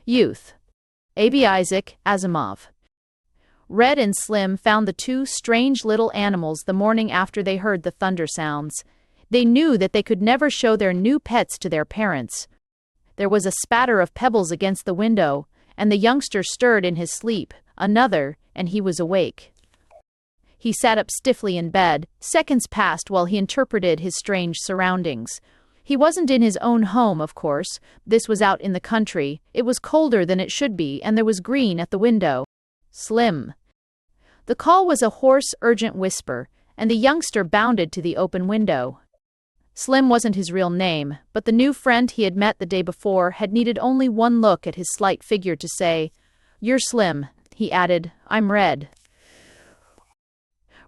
Youth. A.B. Isaac Asimov. Red and Slim found the two strange little animals the morning after they heard the thunder sounds. They knew that they could never show their new pets to their parents. There was a spatter of pebbles against the window, and the youngster stirred in his sleep. Another, and he was awake. He sat up stiffly in bed. Seconds passed while he interpreted his strange surroundings. He wasn't in his own home, of course. This was out in the country. It was colder than it should be, and there was green at the window. Slim. The call was a hoarse, urgent whisper, and the youngster bounded to the open window. Slim wasn't his real name, but the new friend he had met the day before had needed only one look at his slight figure to say, "You're Slim," he added. "I'm Red."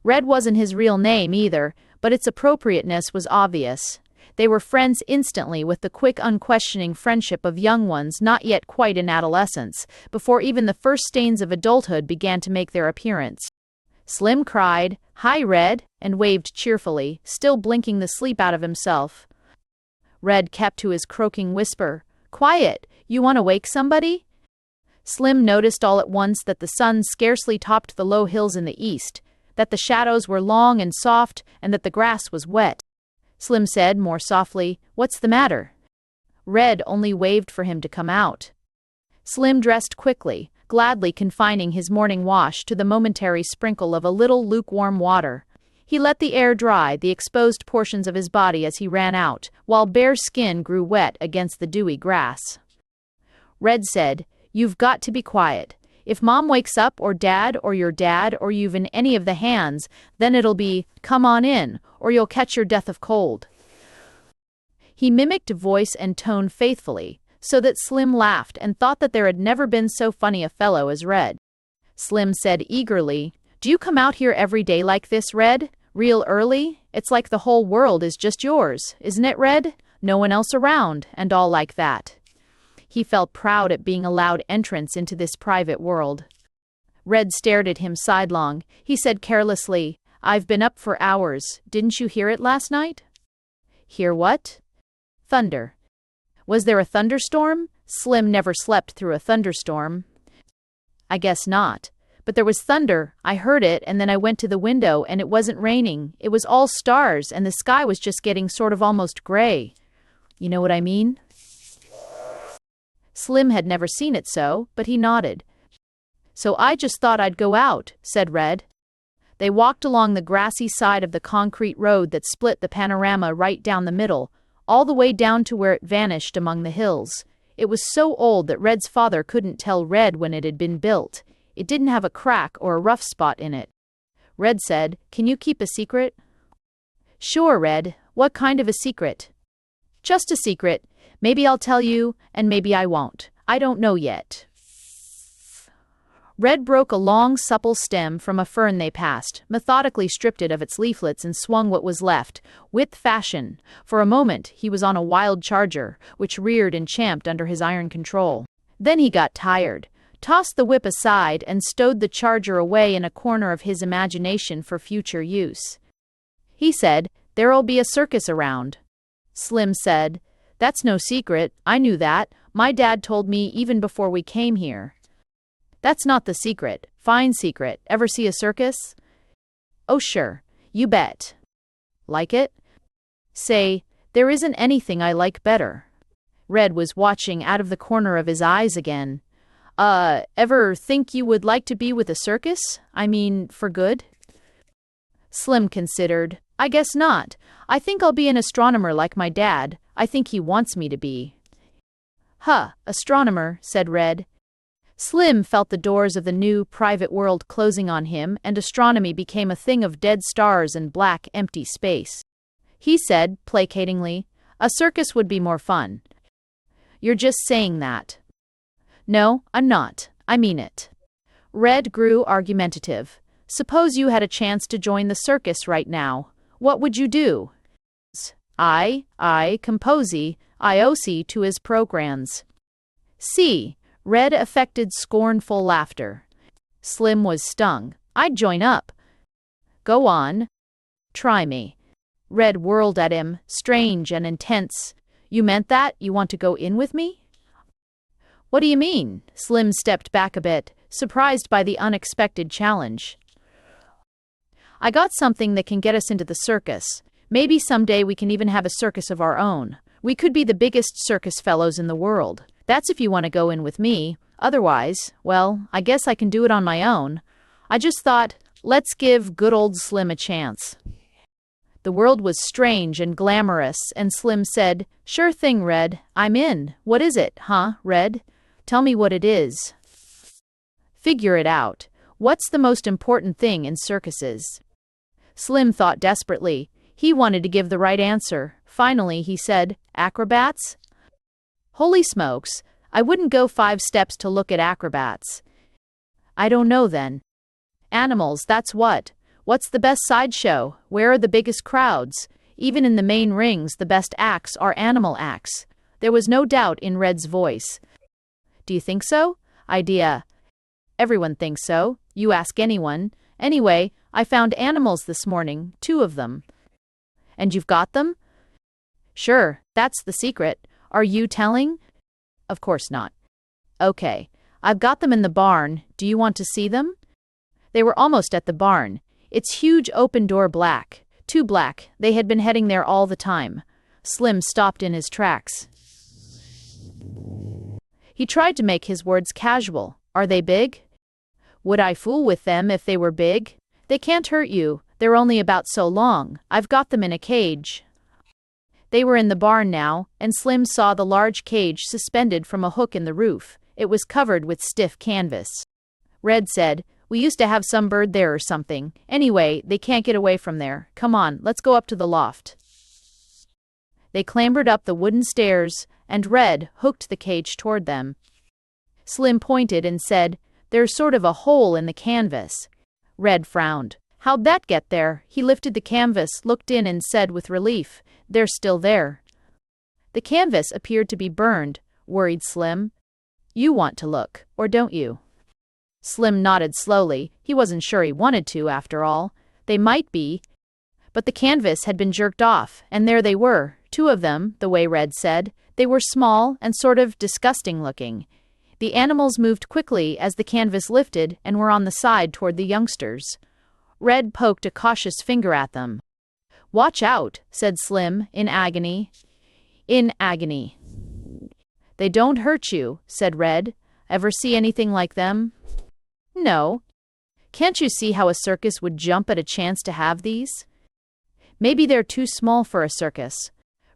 Red wasn't his real name either, but its appropriateness was obvious. They were friends instantly, with the quick, unquestioning friendship of young ones not yet quite in adolescence, before even the first stains of adulthood began to make their appearance. Slim cried, "Hi, Red," and waved cheerfully, still blinking the sleep out of himself. Red kept to his croaking whisper, "Quiet, you want to wake somebody?" Slim noticed all at once that the sun scarcely topped the low hills in the east, that the shadows were long and soft, and that the grass was wet. Slim said more softly, "What's the matter?" Red only waved for him to come out. Slim dressed quickly, gladly confining his morning wash to the momentary sprinkle of a little lukewarm water. He let the air dry the exposed portions of his body as he ran out, while bare skin grew wet against the dewy grass. Red said, "You've got to be quiet. If Mom wakes up, or Dad, or your dad, or you've in any of the hands, then it'll be, 'Come on in,' or you'll catch your death of cold." He mimicked voice and tone faithfully, so that Slim laughed and thought that there had never been so funny a fellow as Red. Slim said eagerly, "Do you come out here every day like this, Red? Real early? It's like the whole world is just yours, isn't it, Red? No one else around, and all like that." He felt proud at being allowed entrance into this private world. Red stared at him sidelong. He said carelessly, "I've been up for hours. Didn't you hear it last night?" "Hear what?" "Thunder." "Was there a thunderstorm?" Slim never slept through a thunderstorm. "I guess not. But there was thunder. I heard it, and then I went to the window, and it wasn't raining. It was all stars, and the sky was just getting sort of almost gray. You know what I mean?" Slim had never seen it so, but he nodded. "So I just thought I'd go out," said Red. They walked along the grassy side of the concrete road that split the panorama right down the middle, all the way down to where it vanished among the hills. It was so old that Red's father couldn't tell Red when it had been built. It didn't have a crack or a rough spot in it. Red said, "Can you keep a secret?" "Sure, Red. What kind of a secret?" "Just a secret. Maybe I'll tell you, and maybe I won't. I don't know yet." Red broke a long, supple stem from a fern they passed, methodically stripped it of its leaflets and swung what was left, with fashion. For a moment, he was on a wild charger, which reared and champed under his iron control. Then he got tired, tossed the whip aside, and stowed the charger away in a corner of his imagination for future use. He said, "There'll be a circus around." Slim said, "That's no secret. I knew that. My dad told me even before we came here." "That's not the secret. Fine secret. Ever see a circus?" "Oh, sure. You bet." "Like it?" "Say, there isn't anything I like better." Red was watching out of the corner of his eyes again. Ever think you would like to be with a circus? I mean, for good?" Slim considered. "I guess not. I think I'll be an astronomer like my dad. I think he wants me to be." "Huh, astronomer," said Red. Slim felt the doors of the new, private world closing on him, and astronomy became a thing of dead stars and black, empty space. He said, placatingly, "A circus would be more fun." "You're just saying that." "No, I'm not. I mean it." Red grew argumentative. "Suppose you had a chance to join the circus right now. What would you do?" I composey, IOC to his programs. "See." Red affected scornful laughter. Slim was stung. "I'd join up." "Go on. Try me." Red whirled at him, strange and intense. "You meant that? You want to go in with me?" What do you mean? Slim stepped back a bit, surprised by the unexpected challenge. I got something that can get us into the circus. Maybe someday we can even have a circus of our own. We could be the biggest circus fellows in the world. That's if you want to go in with me. Otherwise, well, I guess I can do it on my own. I just thought, let's give good old Slim a chance. The world was strange and glamorous, and Slim said, "Sure thing, Red. I'm in. What is it, huh, Red? Tell me what it is." Figure it out. What's the most important thing in circuses? Slim thought desperately. He wanted to give the right answer. Finally, he said, "Acrobats?" Holy smokes, I wouldn't go 5 steps to look at acrobats. I don't know then. Animals, that's what. What's the best sideshow? Where are the biggest crowds? Even in the main rings, the best acts are animal acts. There was no doubt in Red's voice. Do you think so? Idea. Everyone thinks so. You ask anyone. Anyway, I found animals this morning, 2 of them. And you've got them? Sure, that's the secret. Are you telling? Of course not. Okay, I've got them in the barn. Do you want to see them? They were almost at the barn. Its huge open door black. Too black. They had been heading there all the time. Slim stopped in his tracks. He tried to make his words casual. Are they big? Would I fool with them if they were big? They can't hurt you. They're only about so long. I've got them in a cage. They were in the barn now, and Slim saw the large cage suspended from a hook in the roof. It was covered with stiff canvas. Red said, "We used to have some bird there or something. Anyway, they can't get away from there. Come on, let's go up to the loft." They clambered up the wooden stairs, and Red hooked the cage toward them. Slim pointed and said, "There's sort of a hole in the canvas." Red frowned. "How'd that get there?" He lifted the canvas, looked in, and said with relief, "They're still there." The canvas appeared to be burned, worried Slim. "You want to look, or don't you?" Slim nodded slowly. He wasn't sure he wanted to, after all. They might be. But the canvas had been jerked off, and there they were, 2 of them, the way Red said. They were small and sort of disgusting looking. The animals moved quickly as the canvas lifted and were on the side toward the youngsters. Red poked a cautious finger at them. "Watch out," said Slim, in agony. In agony. "They don't hurt you," said Red. "Ever see anything like them?" "No." "Can't you see how a circus would jump at a chance to have these?" "Maybe they're too small for a circus."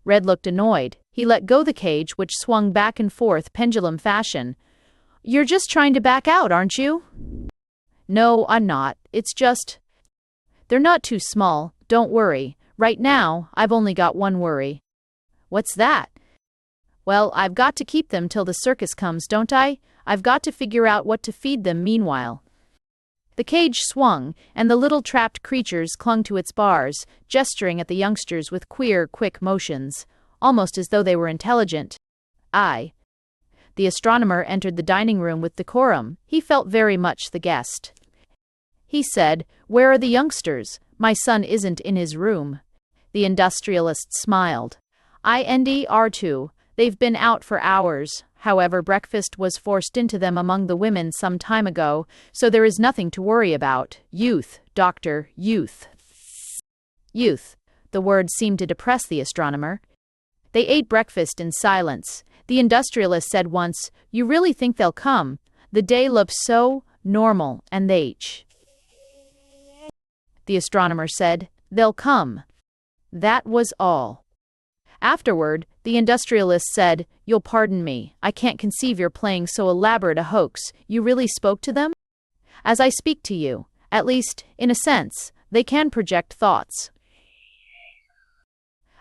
Red looked annoyed. He let go the cage, which swung back and forth pendulum fashion. "You're just trying to back out, aren't you?" "No, I'm not. It's just... They're not too small. Don't worry. Right now, I've only got one worry." "What's that?" "Well, I've got to keep them till the circus comes, don't I? I've got to figure out what to feed them meanwhile." The cage swung, and the little trapped creatures clung to its bars, gesturing at the youngsters with queer, quick motions, almost as though they were intelligent. "I." The astronomer entered the dining room with decorum. He felt very much the guest. He said, "Where are the youngsters? My son isn't in his room." The industrialist smiled. "INDR2. They've been out for hours. However, breakfast was forced into them among the women some time ago, so there is nothing to worry about. Youth, doctor, youth." Youth. The word seemed to depress the astronomer. They ate breakfast in silence. The industrialist said once, "You really think they'll come? The day looks so normal, and they..." The astronomer said, "They'll come." That was all. Afterward, the industrialist said, "You'll pardon me. I can't conceive your playing so elaborate a hoax. You really spoke to them?" "As I speak to you. At least, in a sense, they can project thoughts."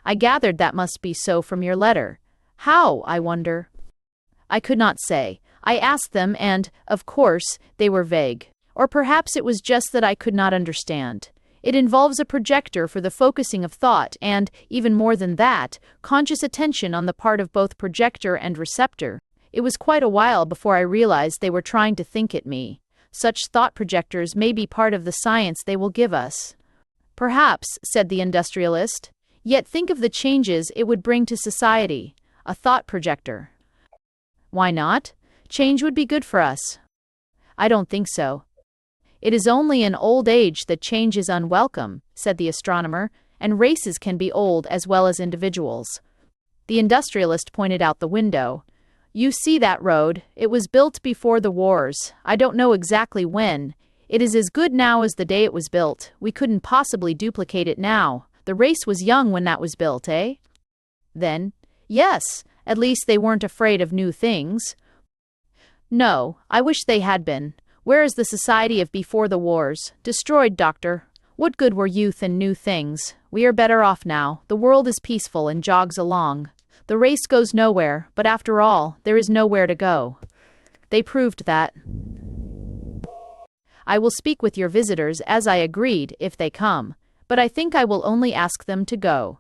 "I gathered that must be so from your letter. How, I wonder?" "I could not say. I asked them and, of course, they were vague. Or perhaps it was just that I could not understand. It involves a projector for the focusing of thought and, even more than that, conscious attention on the part of both projector and receptor. It was quite a while before I realized they were trying to think at me. Such thought projectors may be part of the science they will give us." "Perhaps," said the industrialist. "Yet think of the changes it would bring to society. A thought projector." "Why not? Change would be good for us. I don't think so. It is only in old age that change is unwelcome, said the astronomer, and races can be old as well as individuals. The industrialist pointed out the window. You see that road? It was built before the wars. I don't know exactly when. It is as good now as the day it was built. We couldn't possibly duplicate it now. The race was young when that was built, eh? Then, yes, at least they weren't afraid of new things. No, I wish they had been. Where is the society of before the wars? Destroyed, Doctor. What good were youth and new things? We are better off now. The world is peaceful and jogs along. The race goes nowhere, but after all, there is nowhere to go. They proved that. I will speak with your visitors as I agreed if they come, but I think I will only ask them to go.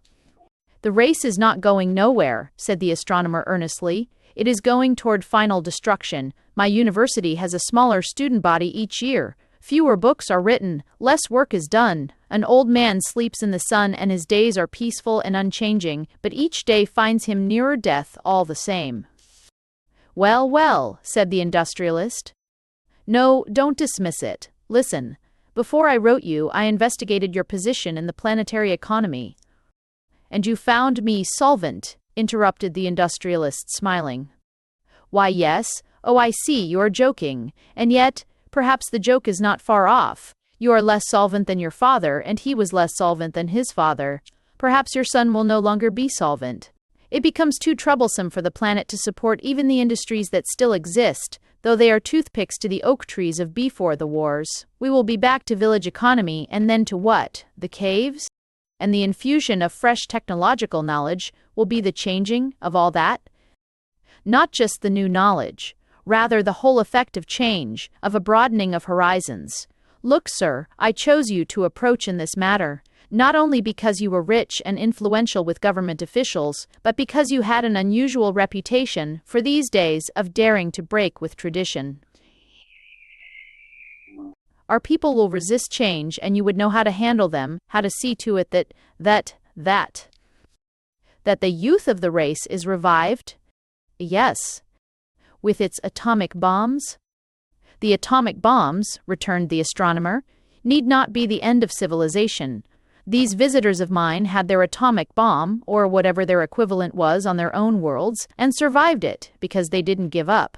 The race is not going nowhere, said the astronomer earnestly. It is going toward final destruction. My university has a smaller student body each year. Fewer books are written, less work is done. An old man sleeps in the sun and his days are peaceful and unchanging, but each day finds him nearer death all the same. Well, well, said the industrialist. No, don't dismiss it. Listen. Before I wrote you, I investigated your position in the planetary economy. And you found me solvent, interrupted the industrialist, smiling. Why, yes. Oh, I see, you are joking. And yet, perhaps the joke is not far off. You are less solvent than your father, and he was less solvent than his father. Perhaps your son will no longer be solvent. It becomes too troublesome for the planet to support even the industries that still exist, though they are toothpicks to the oak trees of before the wars. We will be back to village economy, and then to what? The caves? And the infusion of fresh technological knowledge will be the changing of all that? Not just the new knowledge, rather the whole effect of change, of a broadening of horizons. Look, sir, I chose you to approach in this matter, not only because you were rich and influential with government officials, but because you had an unusual reputation, for these days, of daring to break with tradition. Our people will resist change, and you would know how to handle them, how to see to it that the youth of the race is revived? Yes. With its atomic bombs? The atomic bombs, returned the astronomer, need not be the end of civilization. These visitors of mine had their atomic bomb, or whatever their equivalent was on their own worlds, and survived it, because they didn't give up.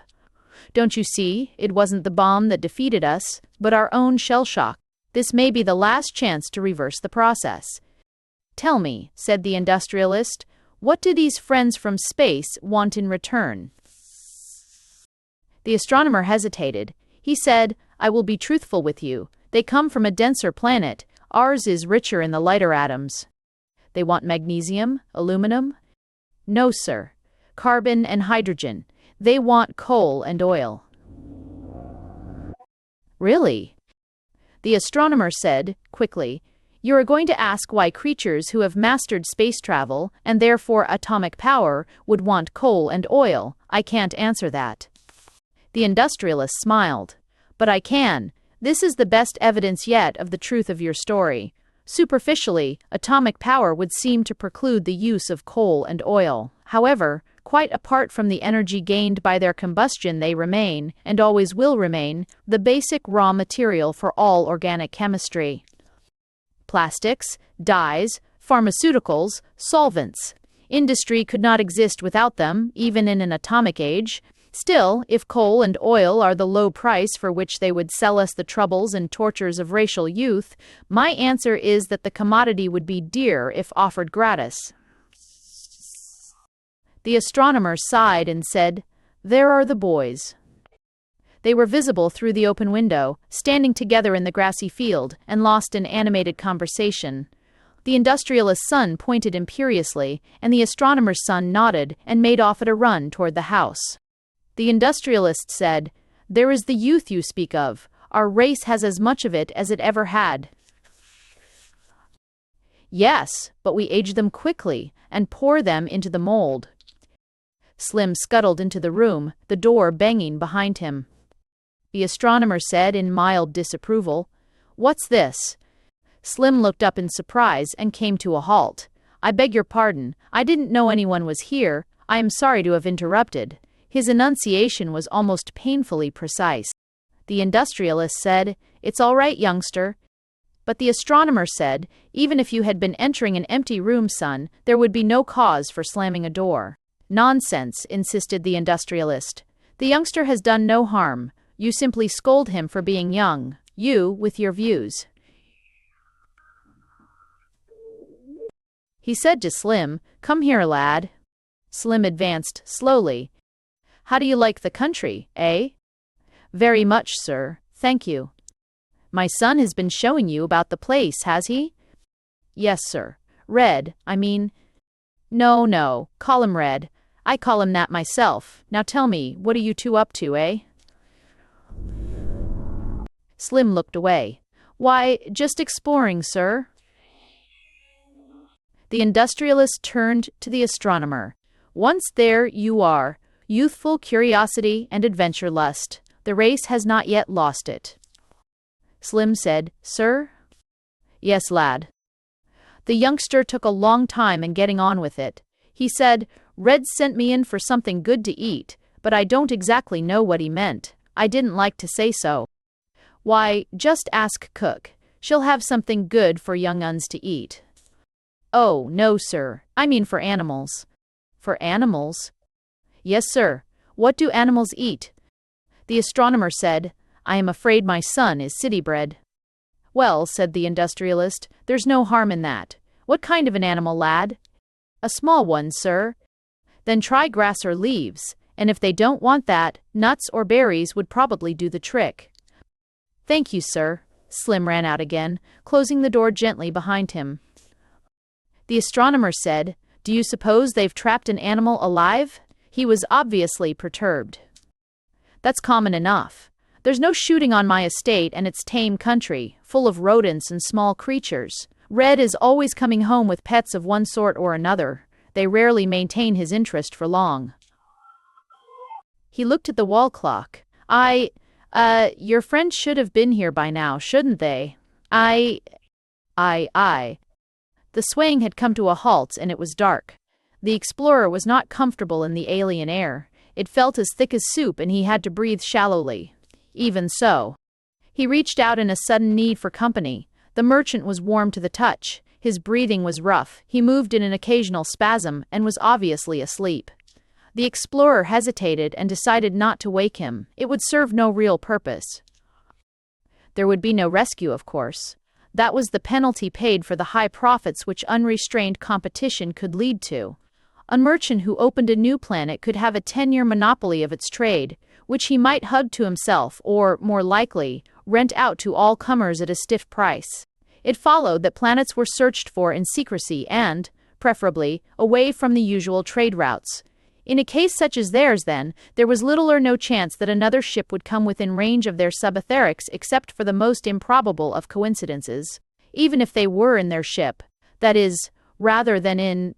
Don't you see, it wasn't the bomb that defeated us, but our own shell shock. This may be the last chance to reverse the process. Tell me, said the industrialist, what do these friends from space want in return? The astronomer hesitated. He said, I will be truthful with you. They come from a denser planet. Ours is richer in the lighter atoms. They want magnesium, aluminum? No, sir. Carbon and hydrogen. They want coal and oil. Really? The astronomer said, quickly, you are going to ask why creatures who have mastered space travel, and therefore atomic power, would want coal and oil. I can't answer that. The industrialist smiled. But I can. This is the best evidence yet of the truth of your story. Superficially, atomic power would seem to preclude the use of coal and oil. However, quite apart from the energy gained by their combustion, they remain, and always will remain, the basic raw material for all organic chemistry. Plastics, dyes, pharmaceuticals, solvents. Industry could not exist without them, even in an atomic age. Still, if coal and oil are the low price for which they would sell us the troubles and tortures of racial youth, my answer is that the commodity would be dear if offered gratis. The astronomer sighed and said, There are the boys. They were visible through the open window, standing together in the grassy field, and lost in animated conversation. The industrialist's son pointed imperiously, and the astronomer's son nodded and made off at a run toward the house. The industrialist said, There is the youth you speak of. Our race has as much of it as it ever had. Yes, but we age them quickly and pour them into the mold. Slim scuttled into the room, the door banging behind him. The astronomer said in mild disapproval, What's this? Slim looked up in surprise and came to a halt. I beg your pardon. I didn't know anyone was here. I am sorry to have interrupted. His enunciation was almost painfully precise. The industrialist said, "It's all right, youngster." But the astronomer said, "Even if you had been entering an empty room, son, there would be no cause for slamming a door." "Nonsense," insisted the industrialist. "The youngster has done no harm. You simply scold him for being young. You, with your views." He said to Slim, "Come here, lad." Slim advanced slowly. "How do you like the country, eh?" "Very much, sir, thank you." "My son has been showing you about the place, has he?" "Yes, sir. Red, I mean." No, call him Red. I call him that myself. Now tell me, what are you two up to, eh?" Slim looked away. "Why, just exploring, sir." The industrialist turned to the astronomer. "Once there, you are. Youthful curiosity and adventure lust. The race has not yet lost it." Slim said, "Sir?" "Yes, lad." The youngster took a long time in getting on with it. He said, "Red sent me in for something good to eat, but I don't exactly know what he meant. I didn't like to say so." "Why, just ask cook. She'll have something good for young uns to eat." "Oh, no, sir. I mean for animals." "For animals?" "Yes, sir. What do animals eat?" The astronomer said, "I am afraid my son is city-bred." "Well," said the industrialist, "there's no harm in that. What kind of an animal, lad?" "A small one, sir." "Then try grass or leaves, and if they don't want that, nuts or berries would probably do the trick." "Thank you, sir." Slim ran out again, closing the door gently behind him. The astronomer said, "Do you suppose they've trapped an animal alive?" He was obviously perturbed. "That's common enough. There's no shooting on my estate, and it's tame country, full of rodents and small creatures. Red is always coming home with pets of one sort or another. They rarely maintain his interest for long." He looked at the wall clock. Your friends should have been here by now, shouldn't they?" I. The swaying had come to a halt and it was dark. The explorer was not comfortable in the alien air. It felt as thick as soup and he had to breathe shallowly. Even so, he reached out in a sudden need for company. The merchant was warm to the touch. His breathing was rough. He moved in an occasional spasm and was obviously asleep. The explorer hesitated and decided not to wake him. It would serve no real purpose. There would be no rescue, of course. That was the penalty paid for the high profits which unrestrained competition could lead to. A merchant who opened a new planet could have a 10-year monopoly of its trade, which he might hug to himself or, more likely, rent out to all comers at a stiff price. It followed that planets were searched for in secrecy and, preferably, away from the usual trade routes. In a case such as theirs, then, there was little or no chance that another ship would come within range of their subetherics except for the most improbable of coincidences. Even if they were in their ship, that is, rather than in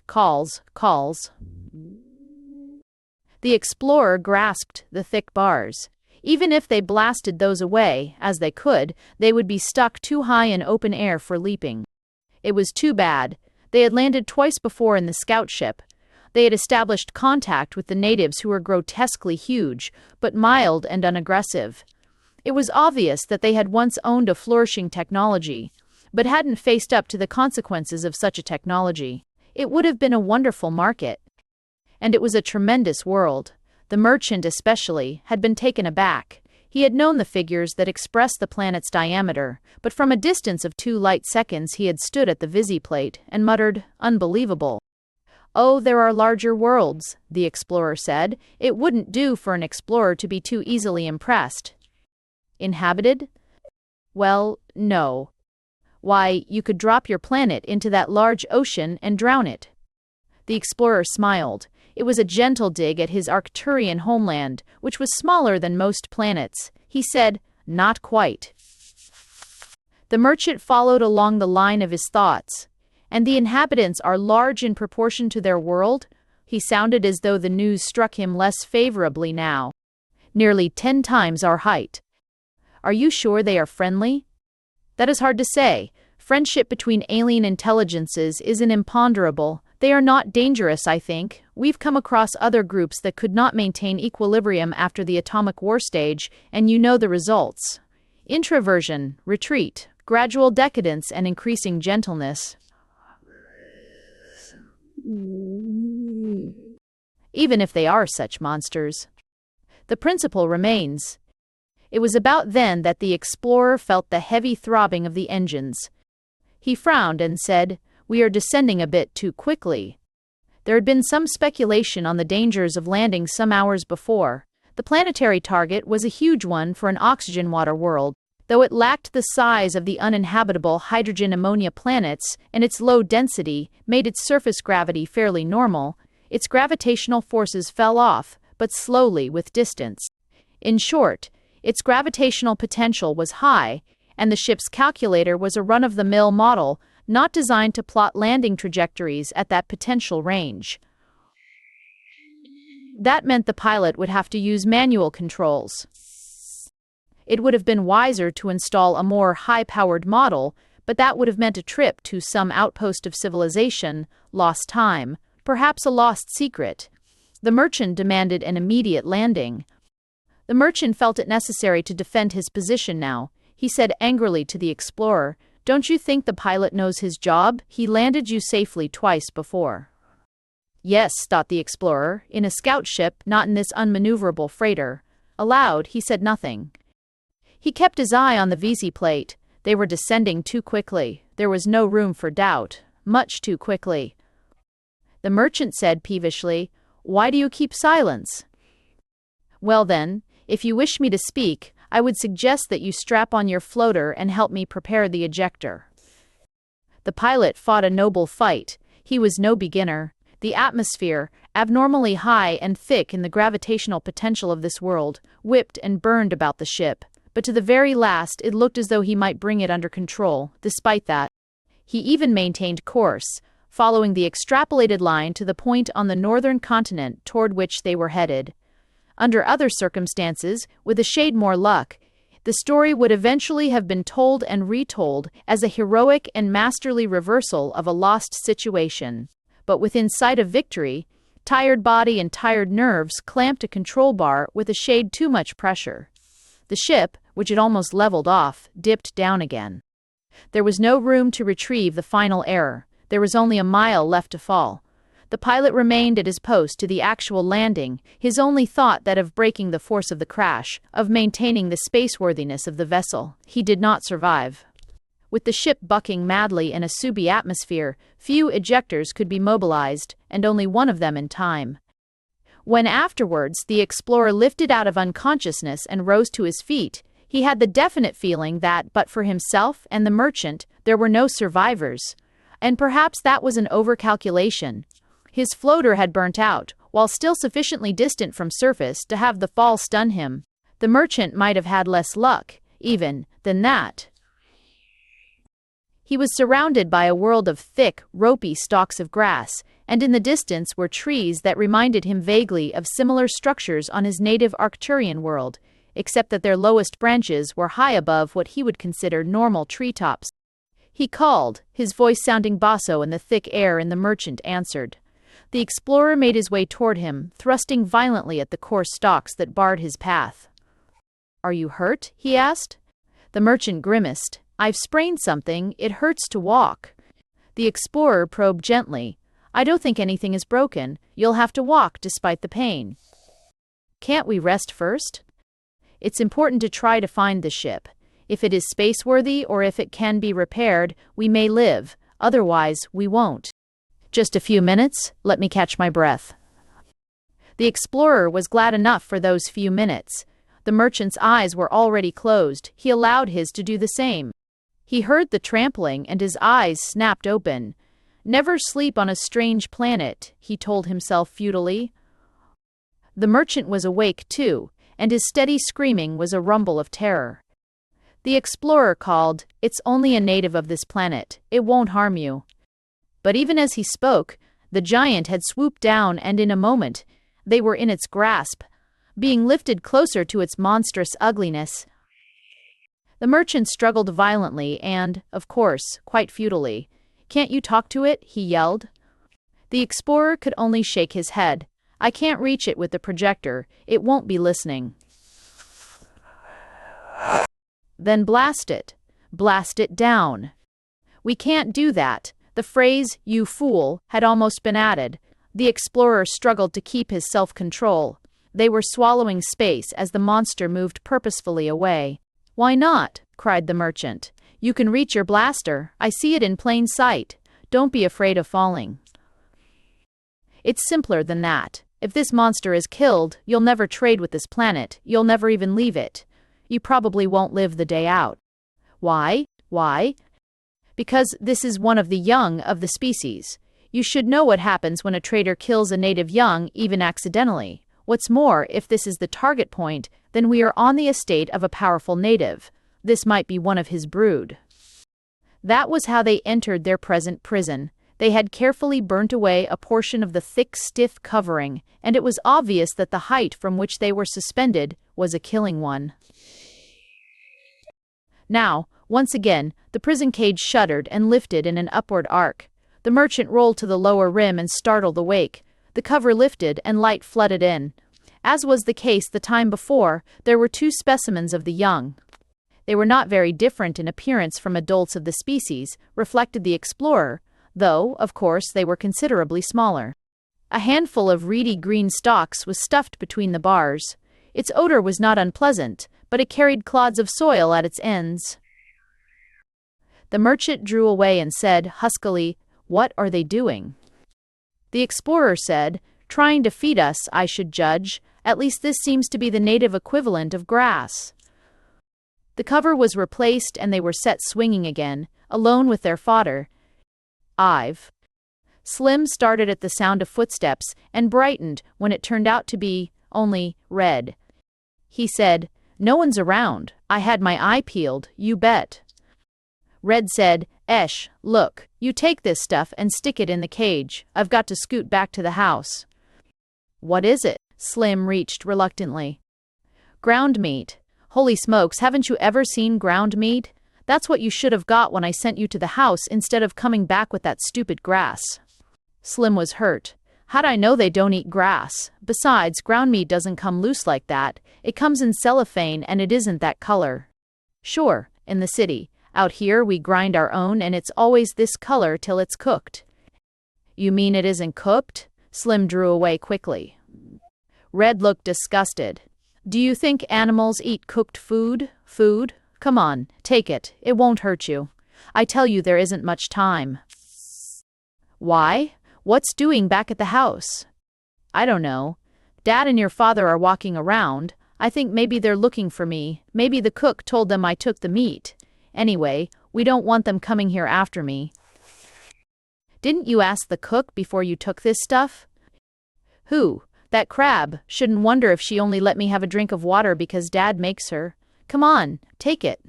calls. The explorer grasped the thick bars. Even if they blasted those away, as they could, they would be stuck too high in open air for leaping. It was too bad. They had landed twice before in the scout ship. They had established contact with the natives who were grotesquely huge, but mild and unaggressive. It was obvious that they had once owned a flourishing technology, but hadn't faced up to the consequences of such a technology. It would have been a wonderful market. And it was a tremendous world. The merchant, especially, had been taken aback. He had known the figures that expressed the planet's diameter, but from a distance of 2 light seconds he had stood at the visiplate and muttered, "Unbelievable." "Oh, there are larger worlds," the explorer said. "It wouldn't do for an explorer to be too easily impressed." "Inhabited?" "Well, no. Why, you could drop your planet into that large ocean and drown it." The explorer smiled. It was a gentle dig at his Arcturian homeland, which was smaller than most planets. He said, "Not quite." The merchant followed along the line of his thoughts. "And the inhabitants are large in proportion to their world?" He sounded as though the news struck him less favorably now. "Nearly 10 times our height." "Are you sure they are friendly?" "That is hard to say. Friendship between alien intelligences is an imponderable, They are not dangerous, I think. We've come across other groups that could not maintain equilibrium after the atomic war stage, and you know the results. Introversion, retreat, gradual decadence, and increasing gentleness. Even if they are such monsters. The principle remains. It was about then that the explorer felt the heavy throbbing of the engines. He frowned and said, "We are descending a bit too quickly." There had been some speculation on the dangers of landing some hours before. The planetary target was a huge one for an oxygen-water world, though it lacked the size of the uninhabitable hydrogen-ammonia planets, and its low density made its surface gravity fairly normal. Its gravitational forces fell off, but slowly with distance. In short, its gravitational potential was high, and the ship's calculator was a run-of-the-mill model, not designed to plot landing trajectories at that potential range. That meant the pilot would have to use manual controls. It would have been wiser to install a more high-powered model, but that would have meant a trip to some outpost of civilization, lost time, perhaps a lost secret. The merchant demanded an immediate landing. The merchant felt it necessary to defend his position now. He said angrily to the explorer, "Don't you think the pilot knows his job? He landed you safely twice before." Yes, thought the explorer, in a scout ship, not in this unmaneuverable freighter. Aloud, he said nothing. He kept his eye on the VZ plate. They were descending too quickly. There was no room for doubt. Much too quickly. The merchant said peevishly, "Why do you keep silence?" "Well then, if you wish me to speak, I would suggest that you strap on your floater and help me prepare the ejector." The pilot fought a noble fight. He was no beginner. The atmosphere, abnormally high and thick in the gravitational potential of this world, whipped and burned about the ship. But to the very last it looked as though he might bring it under control. Despite that, he even maintained course, following the extrapolated line to the point on the northern continent toward which they were headed. Under other circumstances, with a shade more luck, the story would eventually have been told and retold as a heroic and masterly reversal of a lost situation. But within sight of victory, tired body and tired nerves clamped a control bar with a shade too much pressure. The ship, which had almost leveled off, dipped down again. There was no room to retrieve the final error. There was only a mile left to fall. The pilot remained at his post to the actual landing, his only thought that of breaking the force of the crash, of maintaining the spaceworthiness of the vessel. He did not survive. With the ship bucking madly in a Subi atmosphere, few ejectors could be mobilized, and only one of them in time. When afterwards the explorer lifted out of unconsciousness and rose to his feet, he had the definite feeling that, but for himself and the merchant, there were no survivors. And perhaps that was an overcalculation. His floater had burnt out, while still sufficiently distant from surface to have the fall stun him. The merchant might have had less luck, even, than that. He was surrounded by a world of thick, ropey stalks of grass, and in the distance were trees that reminded him vaguely of similar structures on his native Arcturian world, except that their lowest branches were high above what he would consider normal treetops. He called, his voice sounding basso in the thick air, and the merchant answered. The explorer made his way toward him, thrusting violently at the coarse stalks that barred his path. "Are you hurt?" he asked. The merchant grimaced. "I've sprained something. It hurts to walk." The explorer probed gently. "I don't think anything is broken. You'll have to walk despite the pain." "Can't we rest first?" "It's important to try to find the ship. If it is spaceworthy or if it can be repaired, we may live. Otherwise, we won't." "Just a few minutes? Let me catch my breath." The explorer was glad enough for those few minutes. The merchant's eyes were already closed. He allowed his to do the same. He heard the trampling and his eyes snapped open. Never sleep on a strange planet, he told himself futilely. The merchant was awake too, and his steady screaming was a rumble of terror. The explorer called, "It's only a native of this planet. It won't harm you." But even as he spoke, the giant had swooped down, and in a moment, they were in its grasp, being lifted closer to its monstrous ugliness. The merchant struggled violently and, of course, quite futilely. "Can't you talk to it?" he yelled. The explorer could only shake his head. I can't reach it with the projector. It won't be listening. Then blast it. Blast it down. We can't do that. The phrase, "you fool," had almost been added. The explorer struggled to keep his self-control. They were swallowing space as the monster moved purposefully away. "Why not?" cried the merchant. "You can reach your blaster. I see it in plain sight. Don't be afraid of falling." It's simpler than that. If this monster is killed, you'll never trade with this planet. You'll never even leave it. You probably won't live the day out. Why? Why? Because this is one of the young of the species. You should know what happens when a trader kills a native young, even accidentally. What's more, if this is the target point, then we are on the estate of a powerful native. This might be one of his brood. That was how they entered their present prison. They had carefully burnt away a portion of the thick, stiff covering, and it was obvious that the height from which they were suspended was a killing one. Now, once again, the prison cage shuddered and lifted in an upward arc. The merchant rolled to the lower rim and startled awake. The cover lifted and light flooded in. As was the case the time before, there were two specimens of the young. They were not very different in appearance from adults of the species, reflected the explorer, though, of course, they were considerably smaller. A handful of reedy green stalks was stuffed between the bars. Its odor was not unpleasant, but it carried clods of soil at its ends. The merchant drew away and said, huskily, "What are they doing?" The explorer said, "Trying to feed us, I should judge. At least this seems to be the native equivalent of grass." The cover was replaced and they were set swinging again, alone with their fodder. Slim started at the sound of footsteps and brightened when it turned out to be only Red. He said, "No one's around. I had my eye peeled, you bet." Red said, "Esh, look, you take this stuff and stick it in the cage. I've got to scoot back to the house." "What is it?" Slim reached reluctantly. "Ground meat. Holy smokes, haven't you ever seen ground meat? That's what you should have got when I sent you to the house instead of coming back with that stupid grass." Slim was hurt. "How'd I know they don't eat grass? Besides, ground meat doesn't come loose like that. It comes in cellophane and it isn't that color." "Sure, in the city. Out here we grind our own and it's always this color till it's cooked." "You mean it isn't cooked?" Slim drew away quickly. Red looked disgusted. "Do you think animals eat cooked food? Come on, take it. It won't hurt you. I tell you there isn't much time." "Why? What's doing back at the house?" "I don't know. Dad and your father are walking around. I think maybe they're looking for me. Maybe the cook told them I took the meat. Anyway, we don't want them coming here after me." "Didn't you ask the cook before you took this stuff?" "Who? That crab. Shouldn't wonder if she only let me have a drink of water because Dad makes her. Come on, take it."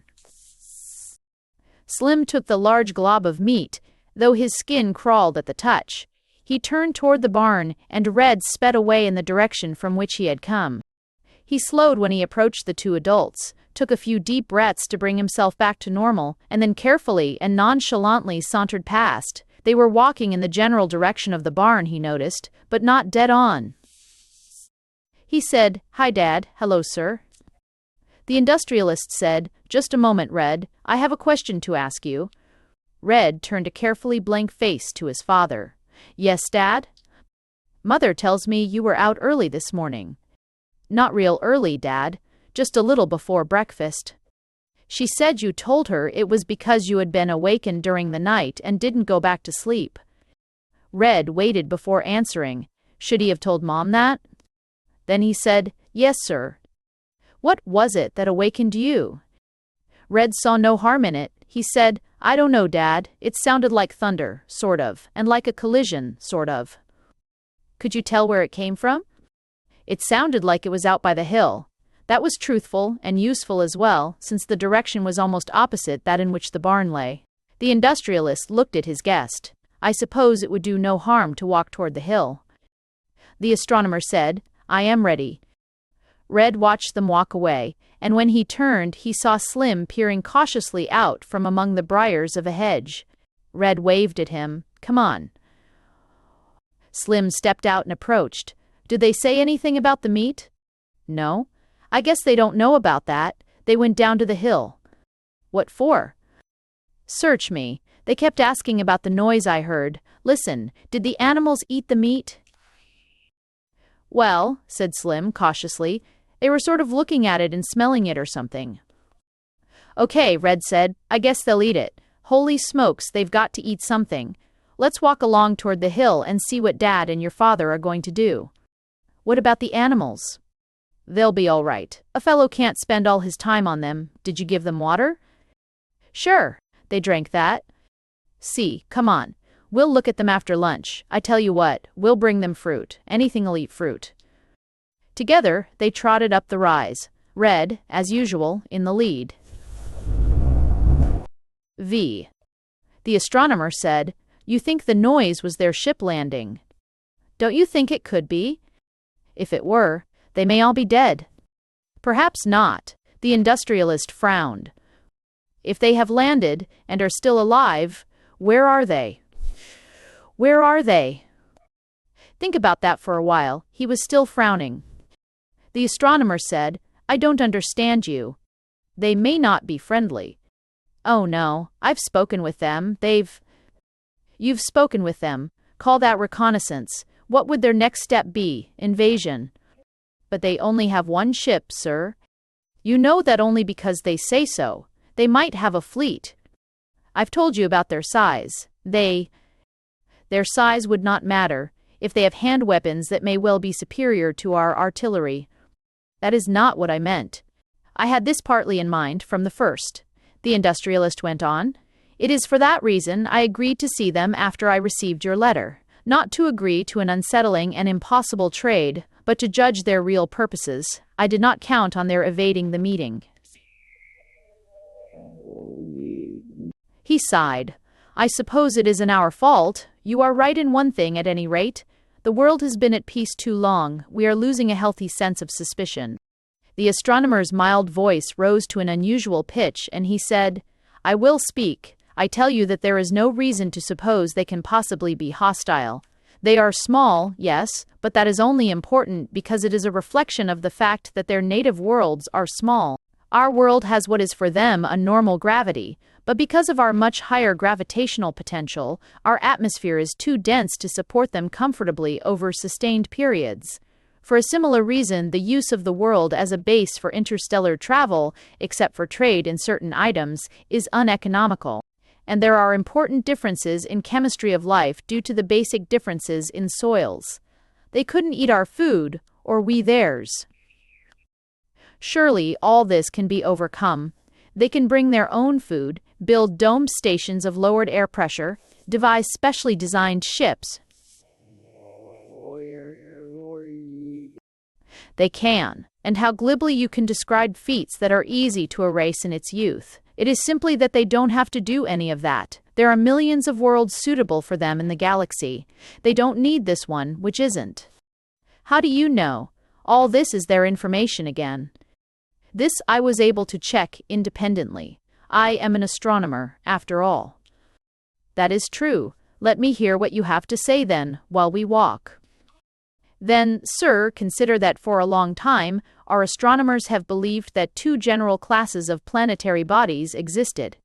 Slim took the large glob of meat, though his skin crawled at the touch. He turned toward the barn, and Red sped away in the direction from which he had come. He slowed when he approached the two adults, took a few deep breaths to bring himself back to normal, and then carefully and nonchalantly sauntered past. They were walking in the general direction of the barn, he noticed, but not dead on. He said, "Hi, Dad. Hello, sir." The industrialist said, "Just a moment, Red. I have a question to ask you." Red turned a carefully blank face to his father. "Yes, Dad?" "Mother tells me you were out early this morning." "Not real early, Dad. Just a little before breakfast." "She said you told her it was because you had been awakened during the night and didn't go back to sleep." Red waited before answering. Should he have told Mom that? Then he said, "Yes, sir." "What was it that awakened you?" Red saw no harm in it. He said, "I don't know, Dad. It sounded like thunder, sort of, and like a collision, sort of." "Could you tell where it came from?" "It sounded like it was out by the hill." That was truthful and useful as well, since the direction was almost opposite that in which the barn lay. The industrialist looked at his guest. "I suppose it would do no harm to walk toward the hill." The astronomer said, "I am ready." Red watched them walk away, and when he turned, he saw Slim peering cautiously out from among the briars of a hedge. Red waved at him. "Come on." Slim stepped out and approached. Did they say anything about the meat? No. I guess they don't know about that. They went down to the hill. What for? Search me. They kept asking about the noise I heard. Listen, did the animals eat the meat? Well, said Slim cautiously, they were sort of looking at it and smelling it or something. Okay, Red said, I guess they'll eat it. Holy smokes, they've got to eat something. Let's walk along toward the hill and see what Dad and your father are going to do. What about the animals? They'll be all right. A fellow can't spend all his time on them. Did you give them water? Sure, they drank that. See, come on. We'll look at them after lunch. I tell you what, we'll bring them fruit. Anything'll eat fruit. Together, they trotted up the rise, Red, as usual, in the lead. V. The astronomer said, You think the noise was their ship landing? Don't you think it could be? If it were, they may all be dead. Perhaps not, the industrialist frowned. If they have landed and are still alive, where are they? Where are they? Think about that for a while. He was still frowning. The astronomer said, I don't understand you. They may not be friendly. Oh no, I've spoken with them. You've spoken with them. Call that reconnaissance. What would their next step be? Invasion. But they only have one ship, sir. You know that only because they say so. They might have a fleet. I've told you about their size. Their size would not matter if they have hand weapons that may well be superior to our artillery. That is not what I meant. I had this partly in mind from the first, the industrialist went on. It is for that reason I agreed to see them after I received your letter, not to agree to an unsettling and impossible trade, but to judge their real purposes. I did not count on their evading the meeting. He sighed. I suppose it isn't our fault. You are right in one thing, at any rate. The world has been at peace too long. We are losing a healthy sense of suspicion. The astronomer's mild voice rose to an unusual pitch, and he said, I will speak. I tell you that there is no reason to suppose they can possibly be hostile. They are small, yes, but that is only important because it is a reflection of the fact that their native worlds are small. Our world has what is for them a normal gravity, but because of our much higher gravitational potential, our atmosphere is too dense to support them comfortably over sustained periods. For a similar reason, the use of the world as a base for interstellar travel, except for trade in certain items, is uneconomical. And there are important differences in chemistry of life due to the basic differences in soils. They couldn't eat our food, or we theirs. Surely all this can be overcome. They can bring their own food, build domed stations of lowered air pressure, devise specially designed ships. They can. And how glibly you can describe feats that are easy to erase in its youth. It is simply that they don't have to do any of that. There are millions of worlds suitable for them in the galaxy. They don't need this one, which isn't. How do you know? All this is their information again. This I was able to check independently. I am an astronomer, after all. That is true. Let me hear what you have to say then, while we walk. Then, sir, consider that for a long time, our astronomers have believed that two general classes of planetary bodies existed.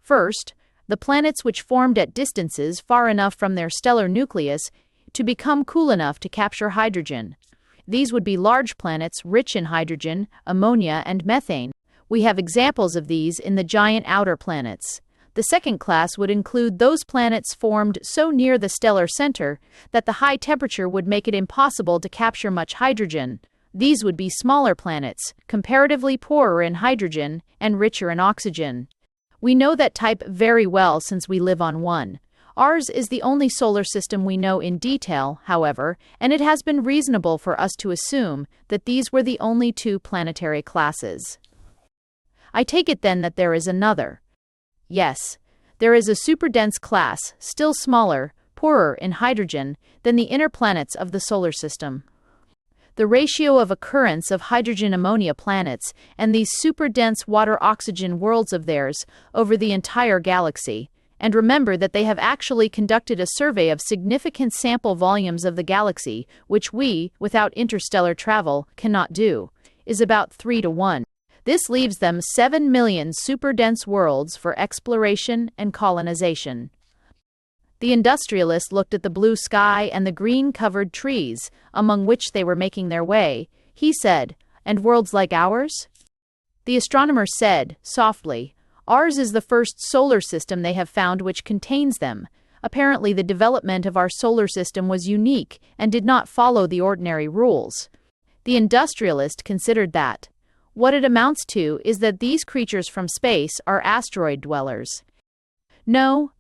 First, the planets which formed at distances far enough from their stellar nucleus to become cool enough to capture hydrogen. These would be large planets rich in hydrogen, ammonia, and methane. We have examples of these in the giant outer planets. The second class would include those planets formed so near the stellar center that the high temperature would make it impossible to capture much hydrogen. These would be smaller planets, comparatively poorer in hydrogen and richer in oxygen. We know that type very well since we live on one. Ours is the only solar system we know in detail, however, and it has been reasonable for us to assume that these were the only two planetary classes. I take it then that there is another. Yes, there is a superdense class, still smaller, poorer in hydrogen, than the inner planets of the solar system. The ratio of occurrence of hydrogen-ammonia planets and these superdense water-oxygen worlds of theirs over the entire galaxy, And remember that they have actually conducted a survey of significant sample volumes of the galaxy, which we, without interstellar travel, cannot do, is about 3 to 1. This leaves them 7 million super-dense worlds for exploration and colonization. The industrialist looked at the blue sky and the green-covered trees, among which they were making their way. He said, "And worlds like ours?" The astronomer said, softly, "Ours is the first solar system they have found which contains them. Apparently the development of our solar system was unique and did not follow the ordinary rules." The industrialist considered that. What it amounts to is that these creatures from space are asteroid dwellers. No,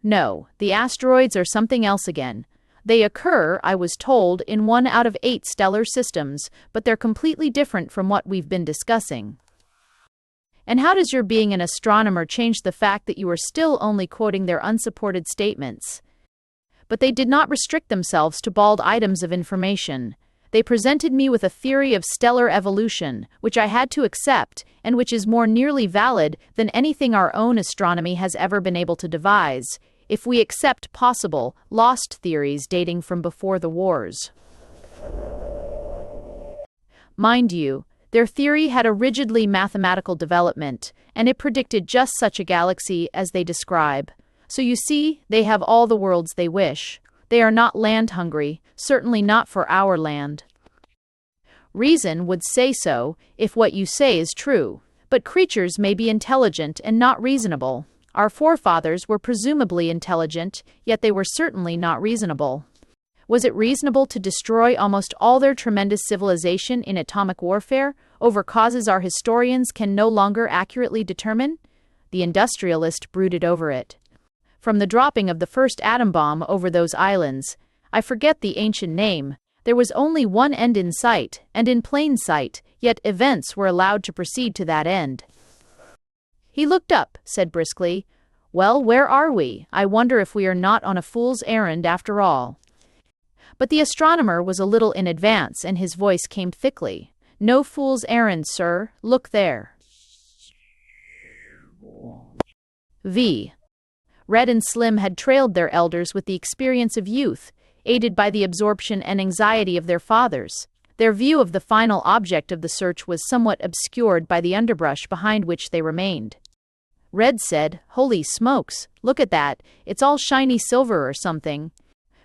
the asteroids are something else again. They occur, I was told, in 1 out of 8 stellar systems, but they're completely different from what we've been discussing. And how does your being an astronomer change the fact that you are still only quoting their unsupported statements? But they did not restrict themselves to bald items of information. They presented me with a theory of stellar evolution, which I had to accept, and which is more nearly valid than anything our own astronomy has ever been able to devise, if we accept possible, lost theories dating from before the wars. Mind you, their theory had a rigidly mathematical development, and it predicted just such a galaxy as they describe. So you see, they have all the worlds they wish. They are not land-hungry, certainly not for our land. Reason would say so, if what you say is true. But creatures may be intelligent and not reasonable. Our forefathers were presumably intelligent, yet they were certainly not reasonable. Was it reasonable to destroy almost all their tremendous civilization in atomic warfare, over causes our historians can no longer accurately determine? The industrialist brooded over it. From the dropping of the first atom bomb over those islands, I forget the ancient name, there was only one end in sight, and in plain sight, yet events were allowed to proceed to that end. He looked up, said briskly, "Well, where are we? I wonder if we are not on a fool's errand after all." But the astronomer was a little in advance, and his voice came thickly. "No fool's errand, sir. Look there." Red and Slim had trailed their elders with the experience of youth, aided by the absorption and anxiety of their fathers. Their view of the final object of the search was somewhat obscured by the underbrush behind which they remained. Red said, "Holy smokes, look at that, it's all shiny silver or something."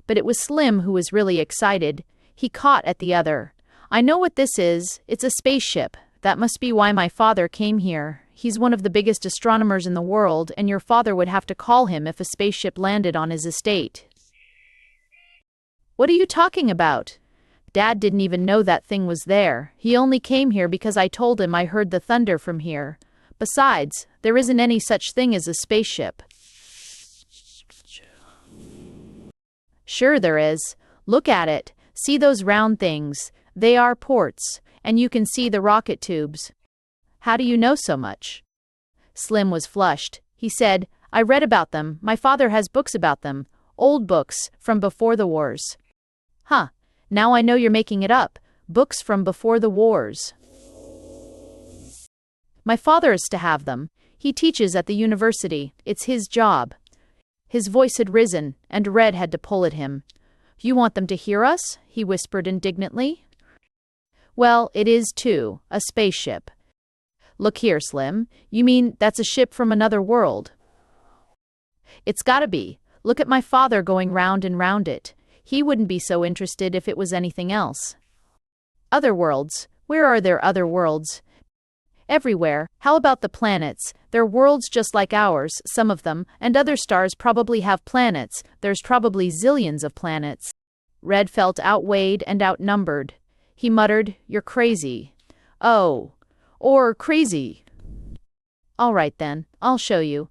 But it was Slim who was really excited. He caught at the other. "I know what this is, it's a spaceship. That must be why my father came here. He's one of the biggest astronomers in the world, and your father would have to call him if a spaceship landed on his estate." "What are you talking about? Dad didn't even know that thing was there. He only came here because I told him I heard the thunder from here. Besides, there isn't any such thing as a spaceship." "Sure there is. Look at it. See those round things? They are ports, and you can see the rocket tubes." "How do you know so much?" Slim was flushed. He said, "I read about them. My father has books about them. Old books, from before the wars." "Huh. Now I know you're making it up. Books from before the wars." "My father is to have them. He teaches at the university. It's his job." His voice had risen, and Red had to pull at him. "You want them to hear us?" he whispered indignantly. "Well, it is too. A spaceship." "Look here, Slim. You mean that's a ship from another world?" "It's gotta be. Look at my father going round and round it. He wouldn't be so interested if it was anything else." "Other worlds? Where are there other worlds?" "Everywhere. How about the planets? They're worlds just like ours, some of them, and other stars probably have planets. There's probably zillions of planets." Red felt outweighed and outnumbered. He muttered, "You're crazy." "Oh. Or crazy." "All right then, I'll show you."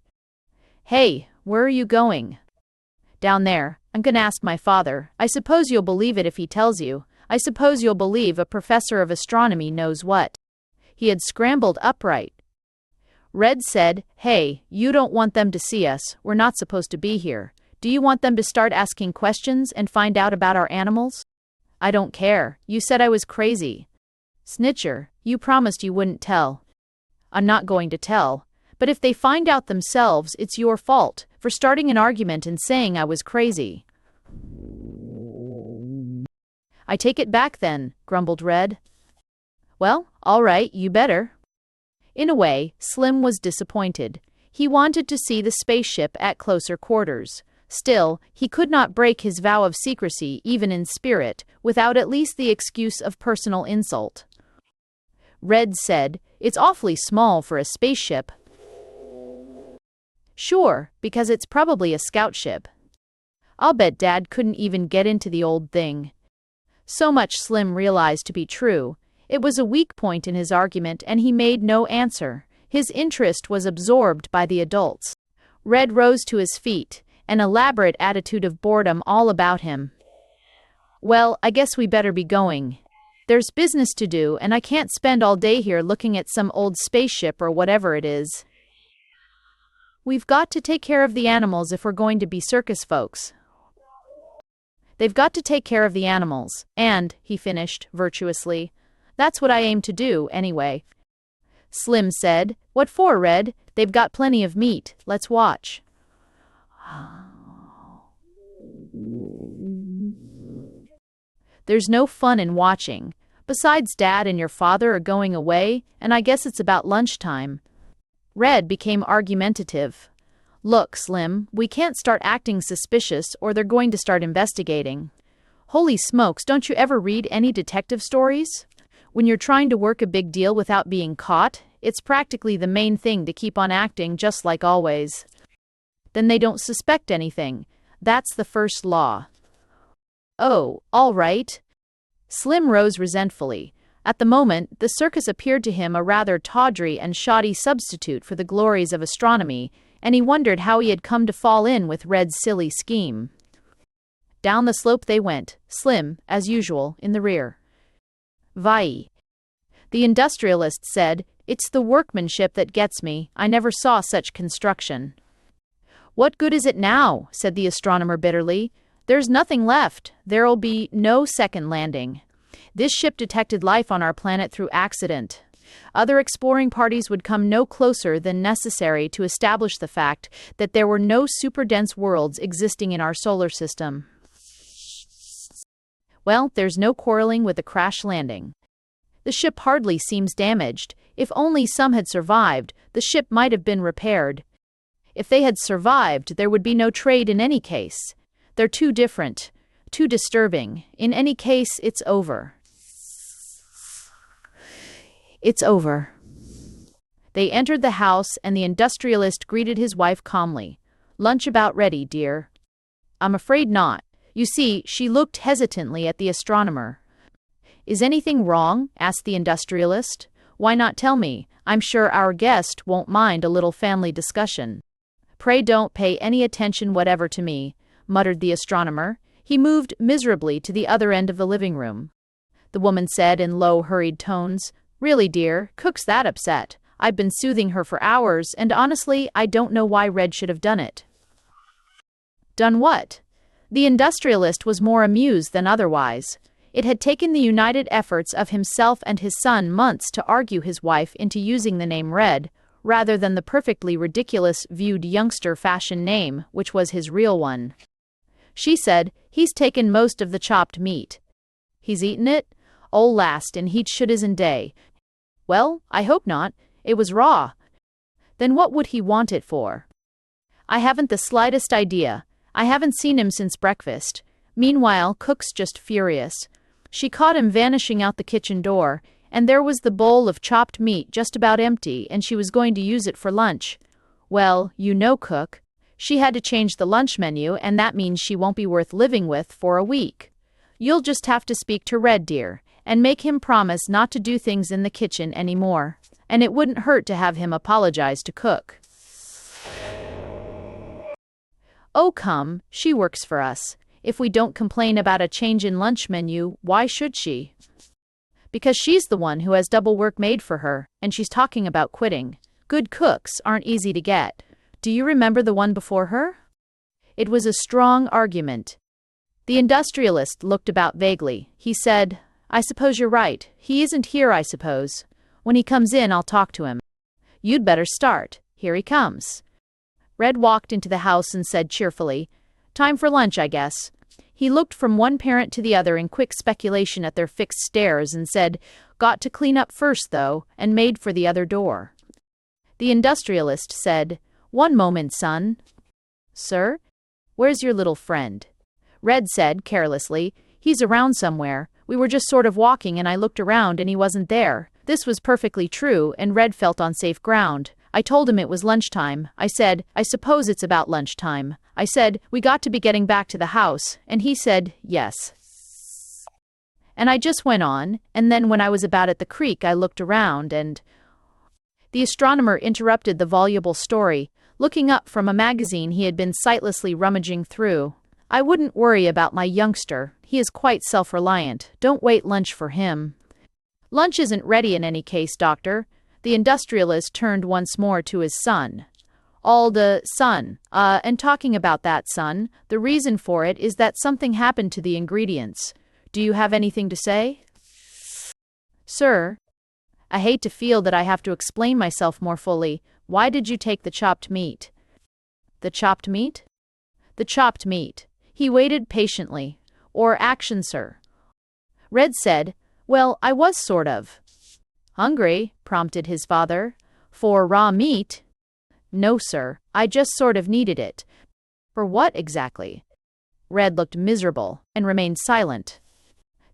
"Hey, where are you going?" "Down there. I'm gonna ask my father. I suppose you'll believe it if he tells you. I suppose you'll believe a professor of astronomy knows what." He had scrambled upright. Red said, "Hey, you don't want them to see us. We're not supposed to be here. Do you want them to start asking questions and find out about our animals?" "I don't care. You said I was crazy." "Snitcher, you promised you wouldn't tell." "I'm not going to tell. But if they find out themselves, it's your fault. for starting an argument and saying I was crazy. I take it back then, grumbled Red. Well, all right, you better. In a way, Slim was disappointed. He wanted to see the spaceship at closer quarters. Still, he could not break his vow of secrecy, even in spirit, without at least the excuse of personal insult. Red said, "It's awfully small for a spaceship." "Sure, because it's probably a scout ship. I'll bet Dad couldn't even get into the old thing." So much Slim realized to be true. It was a weak point in his argument, and he made no answer. His interest was absorbed by the adults. Red rose to his feet, an elaborate attitude of boredom all about him. "Well, I guess we better be going. There's business to do, and I can't spend all day here looking at some old spaceship or whatever it is. We've got to take care of the animals if we're going to be circus folks. They've got to take care of the animals, and," he finished virtuously, "that's what I aim to do, anyway." Slim said, "What for, Red? They've got plenty of meat. Let's watch." "There's no fun in watching. Besides, Dad and your father are going away, and I guess it's about lunchtime." Red became argumentative. "Look, Slim, we can't start acting suspicious or they're going to start investigating. Holy smokes, don't you ever read any detective stories? When you're trying to work a big deal without being caught, it's practically the main thing to keep on acting just like always. Then they don't suspect anything. That's the first law." "Oh, all right." Slim rose resentfully. At the moment, the circus appeared to him a rather tawdry and shoddy substitute for the glories of astronomy, and he wondered how he had come to fall in with Red's silly scheme. Down the slope they went, Slim, as usual, in the rear. "Vai." The industrialist said, "It's the workmanship that gets me. I never saw such construction." "What good is it now?" said the astronomer bitterly. "There's nothing left. There'll be no second landing. This ship detected life on our planet through accident. Other exploring parties would come no closer than necessary to establish the fact that there were no super-dense worlds existing in our solar system. Well, there's no quarreling with the crash landing. The ship hardly seems damaged. If only some had survived, the ship might have been repaired. If they had survived, there would be no trade in any case. They're too different, too disturbing. In any case, it's over. It's over." They entered the house, and the industrialist greeted his wife calmly. "Lunch about ready, dear." "I'm afraid not." You see, she looked hesitantly at the astronomer. "Is anything wrong?" asked the industrialist. "Why not tell me? I'm sure our guest won't mind a little family discussion." "Pray don't pay any attention whatever to me," muttered the astronomer. He moved miserably to the other end of the living room. The woman said in low, hurried tones, "Really, dear, Cook's that upset. I've been soothing her for hours, and honestly, I don't know why Red should have done it." "Done what?" The industrialist was more amused than otherwise. It had taken the united efforts of himself and his son months to argue his wife into using the name Red, rather than the perfectly ridiculous viewed youngster fashion name, which was his real one. She said, "He's taken most of the chopped meat." "He's eaten it?" "Oh, last, and he'd should isn't day." "Well, I hope not. It was raw." "Then what would he want it for?" "I haven't the slightest idea. I haven't seen him since breakfast." Meanwhile, Cook's just furious. She caught him vanishing out the kitchen door, and there was the bowl of chopped meat just about empty, and she was going to use it for lunch. Well, you know Cook. She had to change the lunch menu, and that means she won't be worth living with for a week. You'll just have to speak to Red, dear, and make him promise not to do things in the kitchen anymore. And it wouldn't hurt to have him apologize to Cook. "Oh, come, she works for us. If we don't complain about a change in lunch menu, why should she?" "Because she's the one who has double work made for her, and she's talking about quitting. Good cooks aren't easy to get. Do you remember the one before her?" It was a strong argument. The industrialist looked about vaguely. He said, "I suppose you're right. He isn't here, I suppose. When he comes in, I'll talk to him." "You'd better start. Here he comes." Red walked into the house and said cheerfully, "Time for lunch, I guess." He looked from one parent to the other in quick speculation at their fixed stares and said, "Got to clean up first, though," and made for the other door. The industrialist said, "One moment, son." "Sir? Where's your little friend?" Red said, carelessly, "He's around somewhere. We were just sort of walking and I looked around and he wasn't there." This was perfectly true, and Red felt on safe ground. I told him it was lunchtime. I said, "I suppose it's about lunchtime." I said, "We got to be getting back to the house," and he said, "Yes." And I just went on, and then when I was about at the creek, I looked around and... The astronomer interrupted the voluble story, looking up from a magazine he had been sightlessly rummaging through. "I wouldn't worry about my youngster. He is quite self-reliant. Don't wait lunch for him." "Lunch isn't ready in any case, Doctor." The industrialist turned once more to his son. Son, and talking about that, son, the reason for it is that something happened to the ingredients. Do you have anything to say?" "Sir, I hate to feel that I have to explain myself more fully. Why did you take the chopped meat?" "The chopped meat?" "The chopped meat." He waited patiently. "Or action, sir." Red said, "Well, I was sort of hungry," prompted his father. "For raw meat?" "No, sir. I just sort of needed it." "For what exactly?" Red looked miserable and remained silent.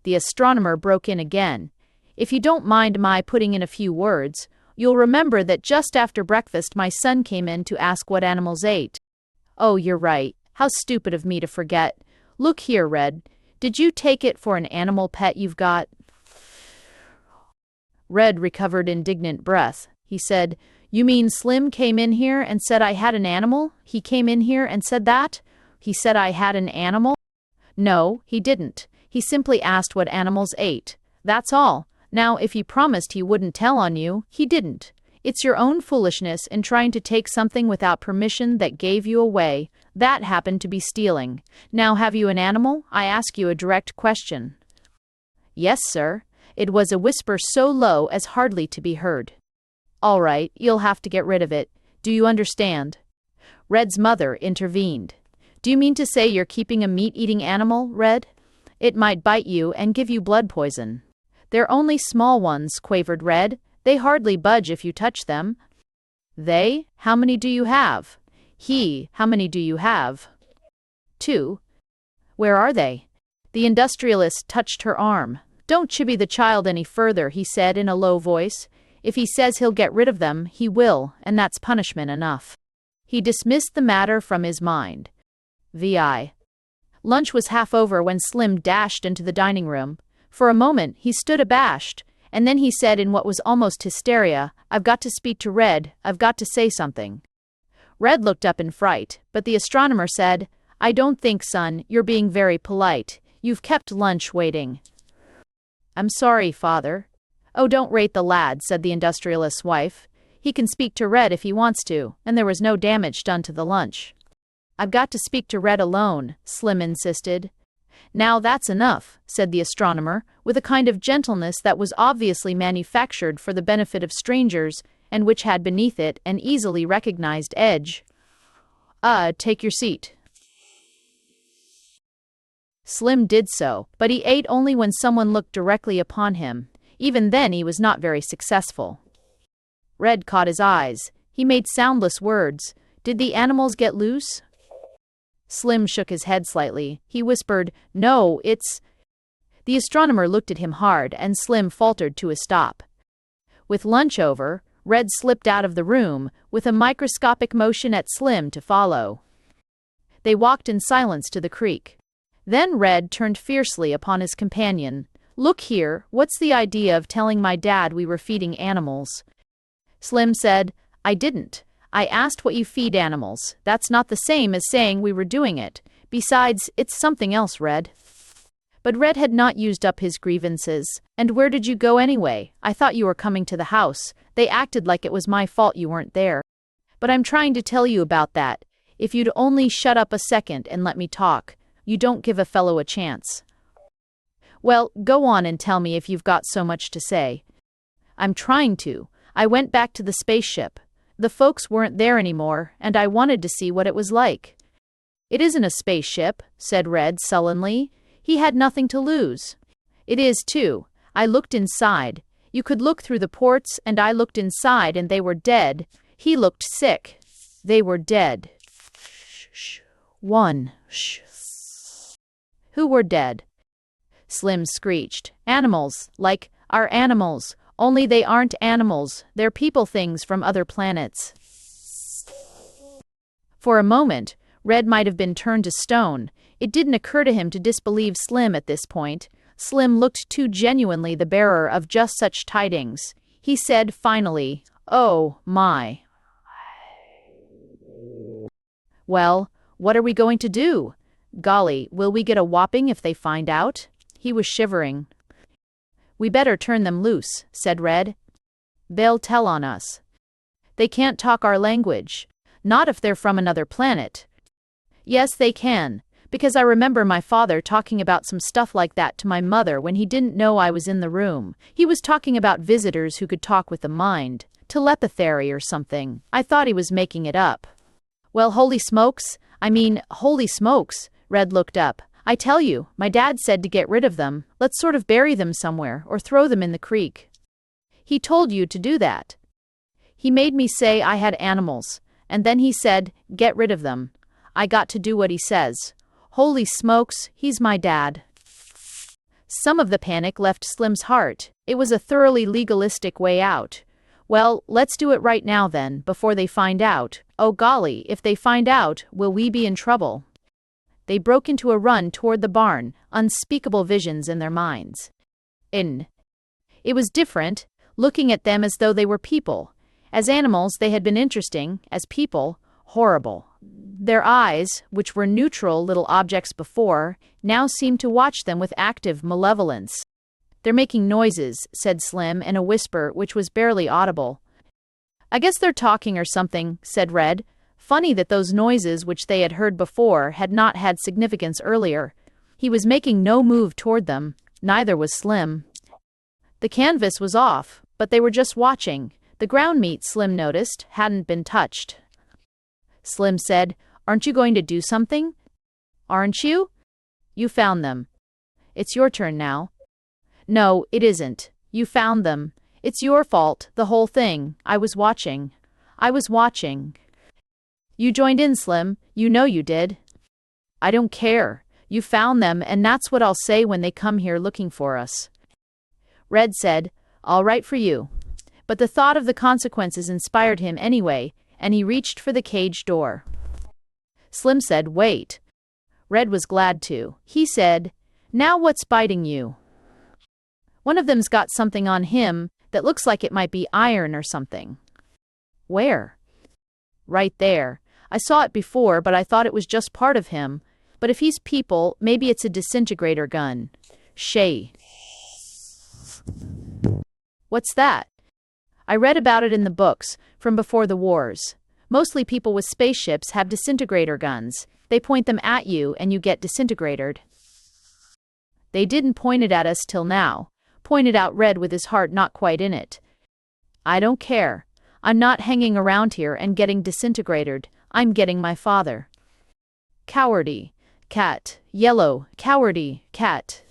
The astronomer broke in again. "If you don't mind my putting in a few words, you'll remember that just after breakfast my son came in to ask what animals ate." "Oh, you're right. How stupid of me to forget. Look here, Red. Did you take it for an animal pet you've got?" Red recovered indignant breath. He said, "You mean Slim came in here and said I had an animal? He came in here and said that? He said I had an animal?" "No, he didn't. He simply asked what animals ate. That's all. Now, if he promised he wouldn't tell on you, he didn't. It's your own foolishness in trying to take something without permission that gave you away. That happened to be stealing. Now, have you an animal? I ask you a direct question." "Yes, sir." It was a whisper so low as hardly to be heard. "All right, you'll have to get rid of it. Do you understand?" Red's mother intervened. "Do you mean to say you're keeping a meat-eating animal, Red? It might bite you and give you blood poison." "They're only small ones," quavered Red. "They hardly budge if you touch them." "They? How many do you have?" "He, how many do you have?" "Two." "Where are they?" The industrialist touched her arm. "Don't chivvy the child any further," he said in a low voice. "If he says he'll get rid of them, he will, and that's punishment enough." He dismissed the matter from his mind. VI. Lunch was half over when Slim dashed into the dining room. For a moment, he stood abashed, and then he said in what was almost hysteria, "I've got to speak to Red. I've got to say something." Red looked up in fright, but the astronomer said, "I don't think, son, you're being very polite. You've kept lunch waiting." "I'm sorry, father." "Oh, don't rate the lad," said the industrialist's wife. "He can speak to Red if he wants to, and there was no damage done to the lunch." "I've got to speak to Red alone," Slim insisted. "Now that's enough," said the astronomer, with a kind of gentleness that was obviously manufactured for the benefit of strangers, and which had beneath it an easily recognized edge. Take your seat." Slim did so, but he ate only when someone looked directly upon him. Even then he was not very successful. Red caught his eyes. He made soundless words. "Did the animals get loose?" Slim shook his head slightly. He whispered, "No, it's..." The astronomer looked at him hard, and Slim faltered to a stop. With lunch over, Red slipped out of the room, with a microscopic motion at Slim to follow. They walked in silence to the creek. Then Red turned fiercely upon his companion. "Look here, what's the idea of telling my dad we were feeding animals?" Slim said, "I didn't. I asked what you feed animals. That's not the same as saying we were doing it. Besides, it's something else, Red." But Red had not used up his grievances. "And where did you go anyway? I thought you were coming to the house. They acted like it was my fault you weren't there." "But I'm trying to tell you about that. If you'd only shut up a second and let me talk. You don't give a fellow a chance." "Well, go on and tell me if you've got so much to say." "I'm trying to. I went back to the spaceship. the folks weren't there anymore, and I wanted to see what it was like. It isn't a spaceship, said Red sullenly. He had nothing to lose. It is too. I looked inside. You could look through the ports, and I looked inside, and they were dead. He looked sick. They were dead. Shh. One. Shh. Who were dead? Slim screeched. Animals, like our animals. Only they aren't animals. They're people things from other planets. For a moment, Red might have been turned to stone. It didn't occur to him to disbelieve Slim at this point. Slim looked too genuinely the bearer of just such tidings. He said finally, "Oh, my." Well, what are we going to do? Golly, will we get a whopping if they find out? He was shivering. We better turn them loose, said Red. They'll tell on us. They can't talk our language. Not if they're from another planet. Yes, they can, because I remember my father talking about some stuff like that to my mother when he didn't know I was in the room. He was talking about visitors who could talk with the mind, telepathy or something. I thought he was making it up. Well, holy smokes, Red looked up. I tell you, my dad said to get rid of them. Let's sort of bury them somewhere or throw them in the creek. He told you to do that. He made me say I had animals, and then he said, get rid of them. I got to do what he says. Holy smokes, he's my dad. Some of the panic left Slim's heart. It was a thoroughly legalistic way out. Well, let's do it right now then, before they find out. Oh golly, if they find out, will we be in trouble? They broke into a run toward the barn, unspeakable visions in their minds. It was different, looking at them as though they were people. As animals, they had been interesting. As people, horrible. Their eyes, which were neutral little objects before, now seemed to watch them with active malevolence. They're making noises, said Slim in a whisper which was barely audible. I guess they're talking or something, said Red. Funny that those noises which they had heard before had not had significance earlier. He was making no move toward them, neither was Slim. The canvas was off, but they were just watching. The ground meat, Slim noticed, hadn't been touched. Slim said, Aren't you going to do something? Aren't you? You found them. It's your turn now. No, it isn't. You found them. It's your fault, the whole thing. I was watching. You joined in, Slim. You know you did. I don't care. You found them, and that's what I'll say when they come here looking for us. Red said, All right for you. But the thought of the consequences inspired him anyway, and he reached for the cage door. Slim said, Wait. Red was glad to. He said, Now what's biting you? One of them's got something on him that looks like it might be iron or something. Where? Right there. I saw it before, but I thought it was just part of him. But if he's people, maybe it's a disintegrator gun. Shay. What's that? I read about it in the books from before the wars. Mostly people with spaceships have disintegrator guns. They point them at you and you get disintegrated. They didn't point it at us till now, pointed out Red with his heart not quite in it. I don't care. I'm not hanging around here and getting disintegrated. I'm getting my father. Cowardy. Cat. Yellow. Cowardy. Cat.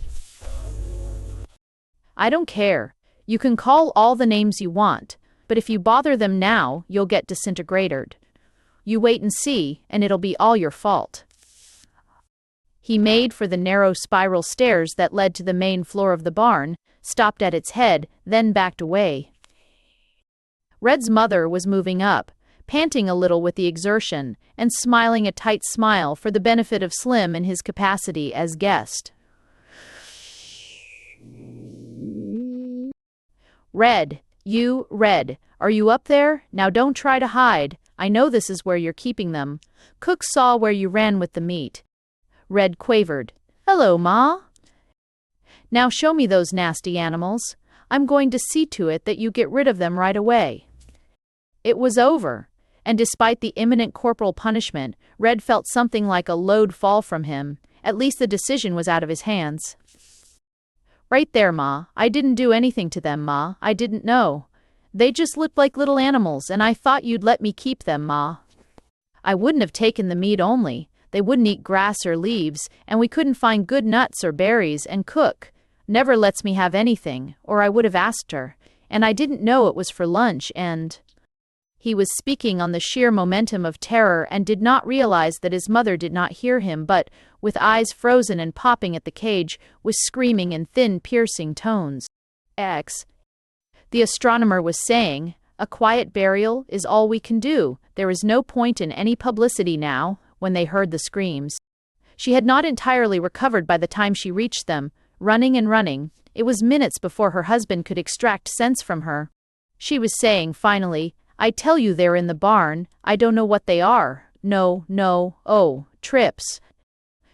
I don't care. You can call all the names you want, but if you bother them now, you'll get disintegrated. You wait and see, and it'll be all your fault. He made for the narrow spiral stairs that led to the main floor of the barn, stopped at its head, then backed away. Red's mother was moving up, panting a little with the exertion, and smiling a tight smile for the benefit of Slim in his capacity as guest. Red, are you up there? Now don't try to hide. I know this is where you're keeping them. Cook saw where you ran with the meat. Red quavered. Hello, Ma. Now show me those nasty animals. I'm going to see to it that you get rid of them right away. It was over, and despite the imminent corporal punishment, Red felt something like a load fall from him. At least the decision was out of his hands. Right there, Ma. I didn't do anything to them, Ma. I didn't know. They just looked like little animals, and I thought you'd let me keep them, Ma. I wouldn't have taken the meat only. They wouldn't eat grass or leaves, and we couldn't find good nuts or berries, and Cook never lets me have anything, or I would have asked her, and I didn't know it was for lunch, and... He was speaking on the sheer momentum of terror and did not realize that his mother did not hear him, but, with eyes frozen and popping at the cage, was screaming in thin, piercing tones. The astronomer was saying, "A quiet burial is all we can do. There is no point in any publicity now," when they heard the screams. She had not entirely recovered by the time she reached them, running and running. It was minutes before her husband could extract sense from her. She was saying, finally, "I tell you they're in the barn. I don't know what they are. No, oh, trips."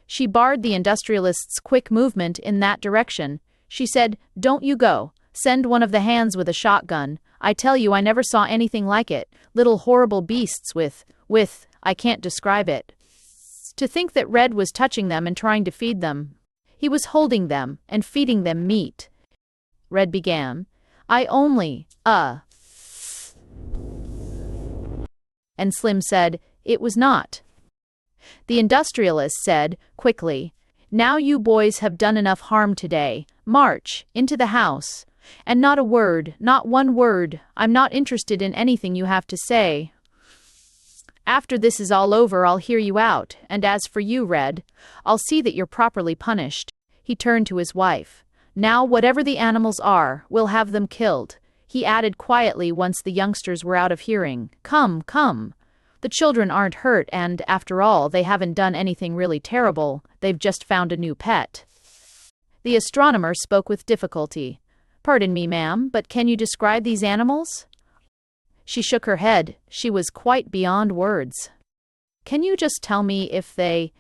She barred the industrialist's quick movement in that direction. She said, "Don't you go. Send one of the hands with a shotgun. I tell you I never saw anything like it. Little horrible beasts with, I can't describe it. To think that Red was touching them and trying to feed them. He was holding them and feeding them meat." Red began. And Slim said, "It was not." The industrialist said, quickly, "Now you boys have done enough harm today. March, into the house. And not a word, not one word. I'm not interested in anything you have to say. After this is all over, I'll hear you out, and as for you, Red, I'll see that you're properly punished." He turned to his wife. "Now, whatever the animals are, we'll have them killed," he added quietly once the youngsters were out of hearing. Come. The children aren't hurt, and, after all, they haven't done anything really terrible. They've just found a new pet." The astronomer spoke with difficulty. "Pardon me, ma'am, but can you describe these animals?" She shook her head. She was quite beyond words. "Can you just tell me if they—"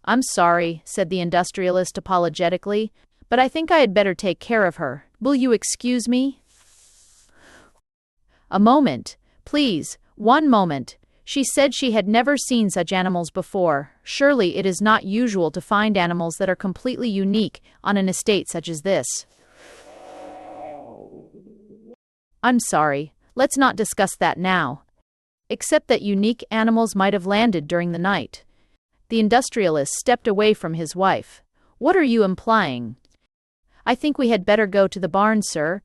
"I'm sorry," said the industrialist apologetically, "but I think I had better take care of her. Will you excuse me?" "A moment, please, 1 moment." She said she had never seen such animals before. Surely it is not usual to find animals that are completely unique on an estate such as this. "I'm sorry. Let's not discuss that now. Except that unique animals might have landed during the night." The industrialist stepped away from his wife. "What are you implying?" "I think we had better go to the barn, sir."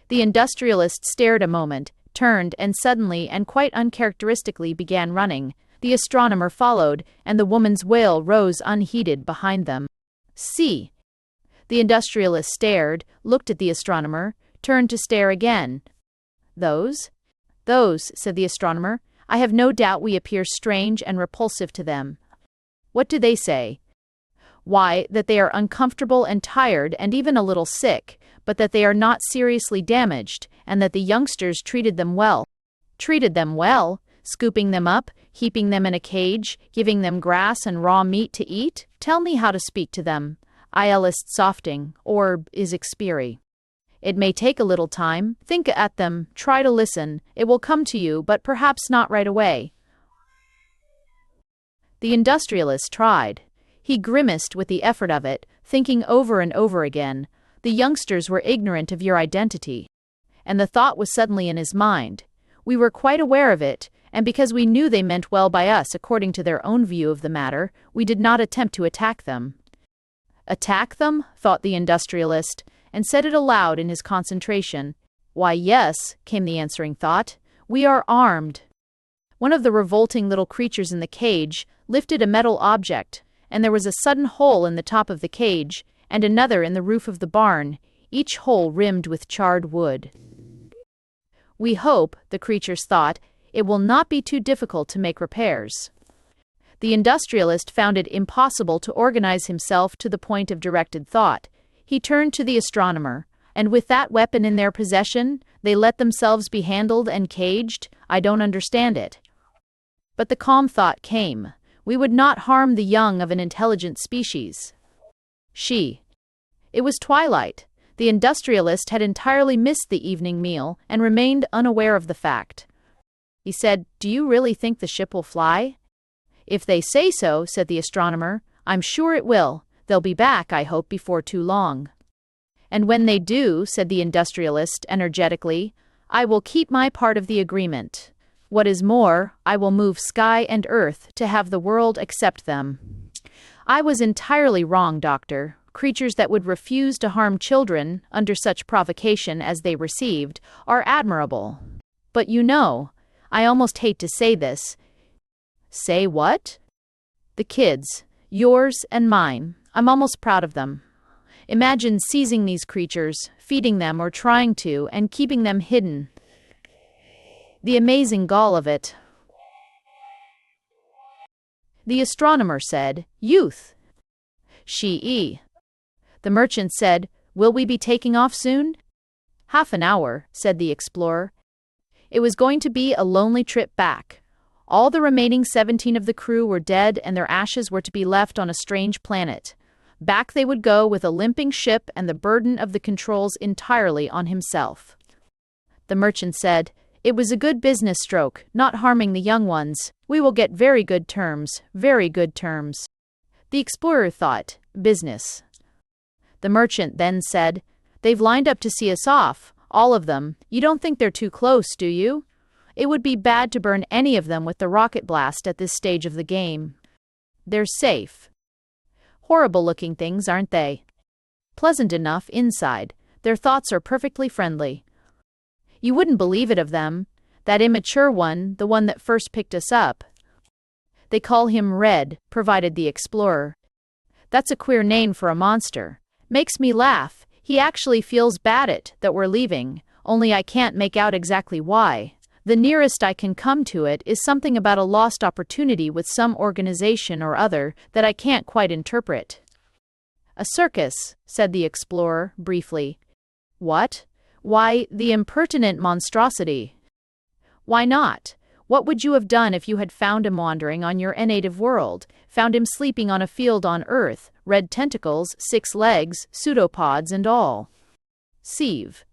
The industrialist stared a moment, turned, and suddenly and quite uncharacteristically began running. The astronomer followed, and the woman's wail rose unheeded behind them. "See." The industrialist stared, looked at the astronomer, turned to stare again. "Those?" "Those," said the astronomer. "I have no doubt we appear strange and repulsive to them." "What do they say?" "Why, that they are uncomfortable and tired and even a little sick, but that they are not seriously damaged, and that the youngsters treated them well." "Treated them well? Scooping them up, heaping them in a cage, giving them grass and raw meat to eat? Tell me how to speak to them." "Ialist softing, or is expery." "It may take a little time. Think at them, try to listen. It will come to you, but perhaps not right away." The industrialist tried. He grimaced with the effort of it, thinking over and over again, "The youngsters were ignorant of your identity." And the thought was suddenly in his mind. "We were quite aware of it, and because we knew they meant well by us according to their own view of the matter, we did not attempt to attack them." "Attack them?" thought the industrialist, and said it aloud in his concentration. "Why, yes," came the answering thought. "We are armed." One of the revolting little creatures in the cage lifted a metal object, and there was a sudden hole in the top of the cage, and another in the roof of the barn, each hole rimmed with charred wood. "We hope," the creatures thought, "it will not be too difficult to make repairs." The industrialist found it impossible to organize himself to the point of directed thought. He turned to the astronomer. "And with that weapon in their possession, they let themselves be handled and caged? I don't understand it." But the calm thought came. "We would not harm the young of an intelligent species." It was twilight. The industrialist had entirely missed the evening meal and remained unaware of the fact. He said, "Do you really think the ship will fly?" "If they say so," said the astronomer, "I'm sure it will. They'll be back, I hope, before too long." "And when they do," said the industrialist energetically, I will keep my part of the agreement. What is more, I will move sky and earth to have the world accept them. I was entirely wrong, Doctor. Creatures that would refuse to harm children, under such provocation as they received, are admirable. But I almost hate to say this. Say what? The kids, yours and mine, I'm almost proud of them. Imagine seizing these creatures, feeding them or trying to, and keeping them hidden. The amazing gall of it. The astronomer said, "Youth." She. The merchant said, "Will we be taking off soon?" "Half an hour," said the explorer. It was going to be a lonely trip back. All the remaining 17 of the crew were dead, and their ashes were to be left on a strange planet. Back they would go with a limping ship and the burden of the controls entirely on himself. The merchant said, "It was a good business stroke, not harming the young ones. We will get very good terms, very good terms." The explorer thought, business. The merchant then said, "They've lined up to see us off, all of them. You don't think they're too close, do you? It would be bad to burn any of them with the rocket blast at this stage of the game. They're safe. Horrible-looking things, aren't they? Pleasant enough inside. Their thoughts are perfectly friendly. You wouldn't believe it of them. That immature one, the one that first picked us up. They call him Red," provided the explorer. "That's a queer name for a monster. Makes me laugh. He actually feels bad that we're leaving, only I can't make out exactly why. The nearest I can come to it is something about a lost opportunity with some organization or other that I can't quite interpret." "A circus," said the explorer, briefly. "What? Why, the impertinent monstrosity." "Why not? What would you have done if you had found him wandering on your native world, found him sleeping on a field on Earth, red tentacles, 6 legs, pseudopods and all?" Sieve.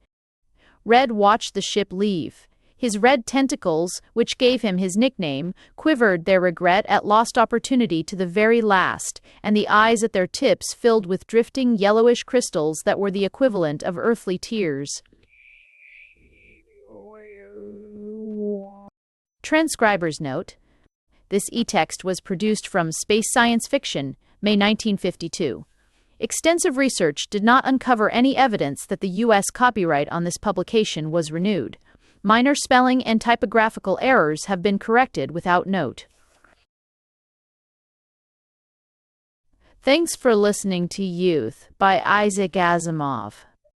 Red watched the ship leave. His red tentacles, which gave him his nickname, quivered their regret at lost opportunity to the very last, and the eyes at their tips filled with drifting yellowish crystals that were the equivalent of earthly tears. Transcriber's note: this e-text was produced from Space Science Fiction, May 1952. Extensive research did not uncover any evidence that the U.S. copyright on this publication was renewed. Minor spelling and typographical errors have been corrected without note. Thanks for listening to Youth by Isaac Asimov.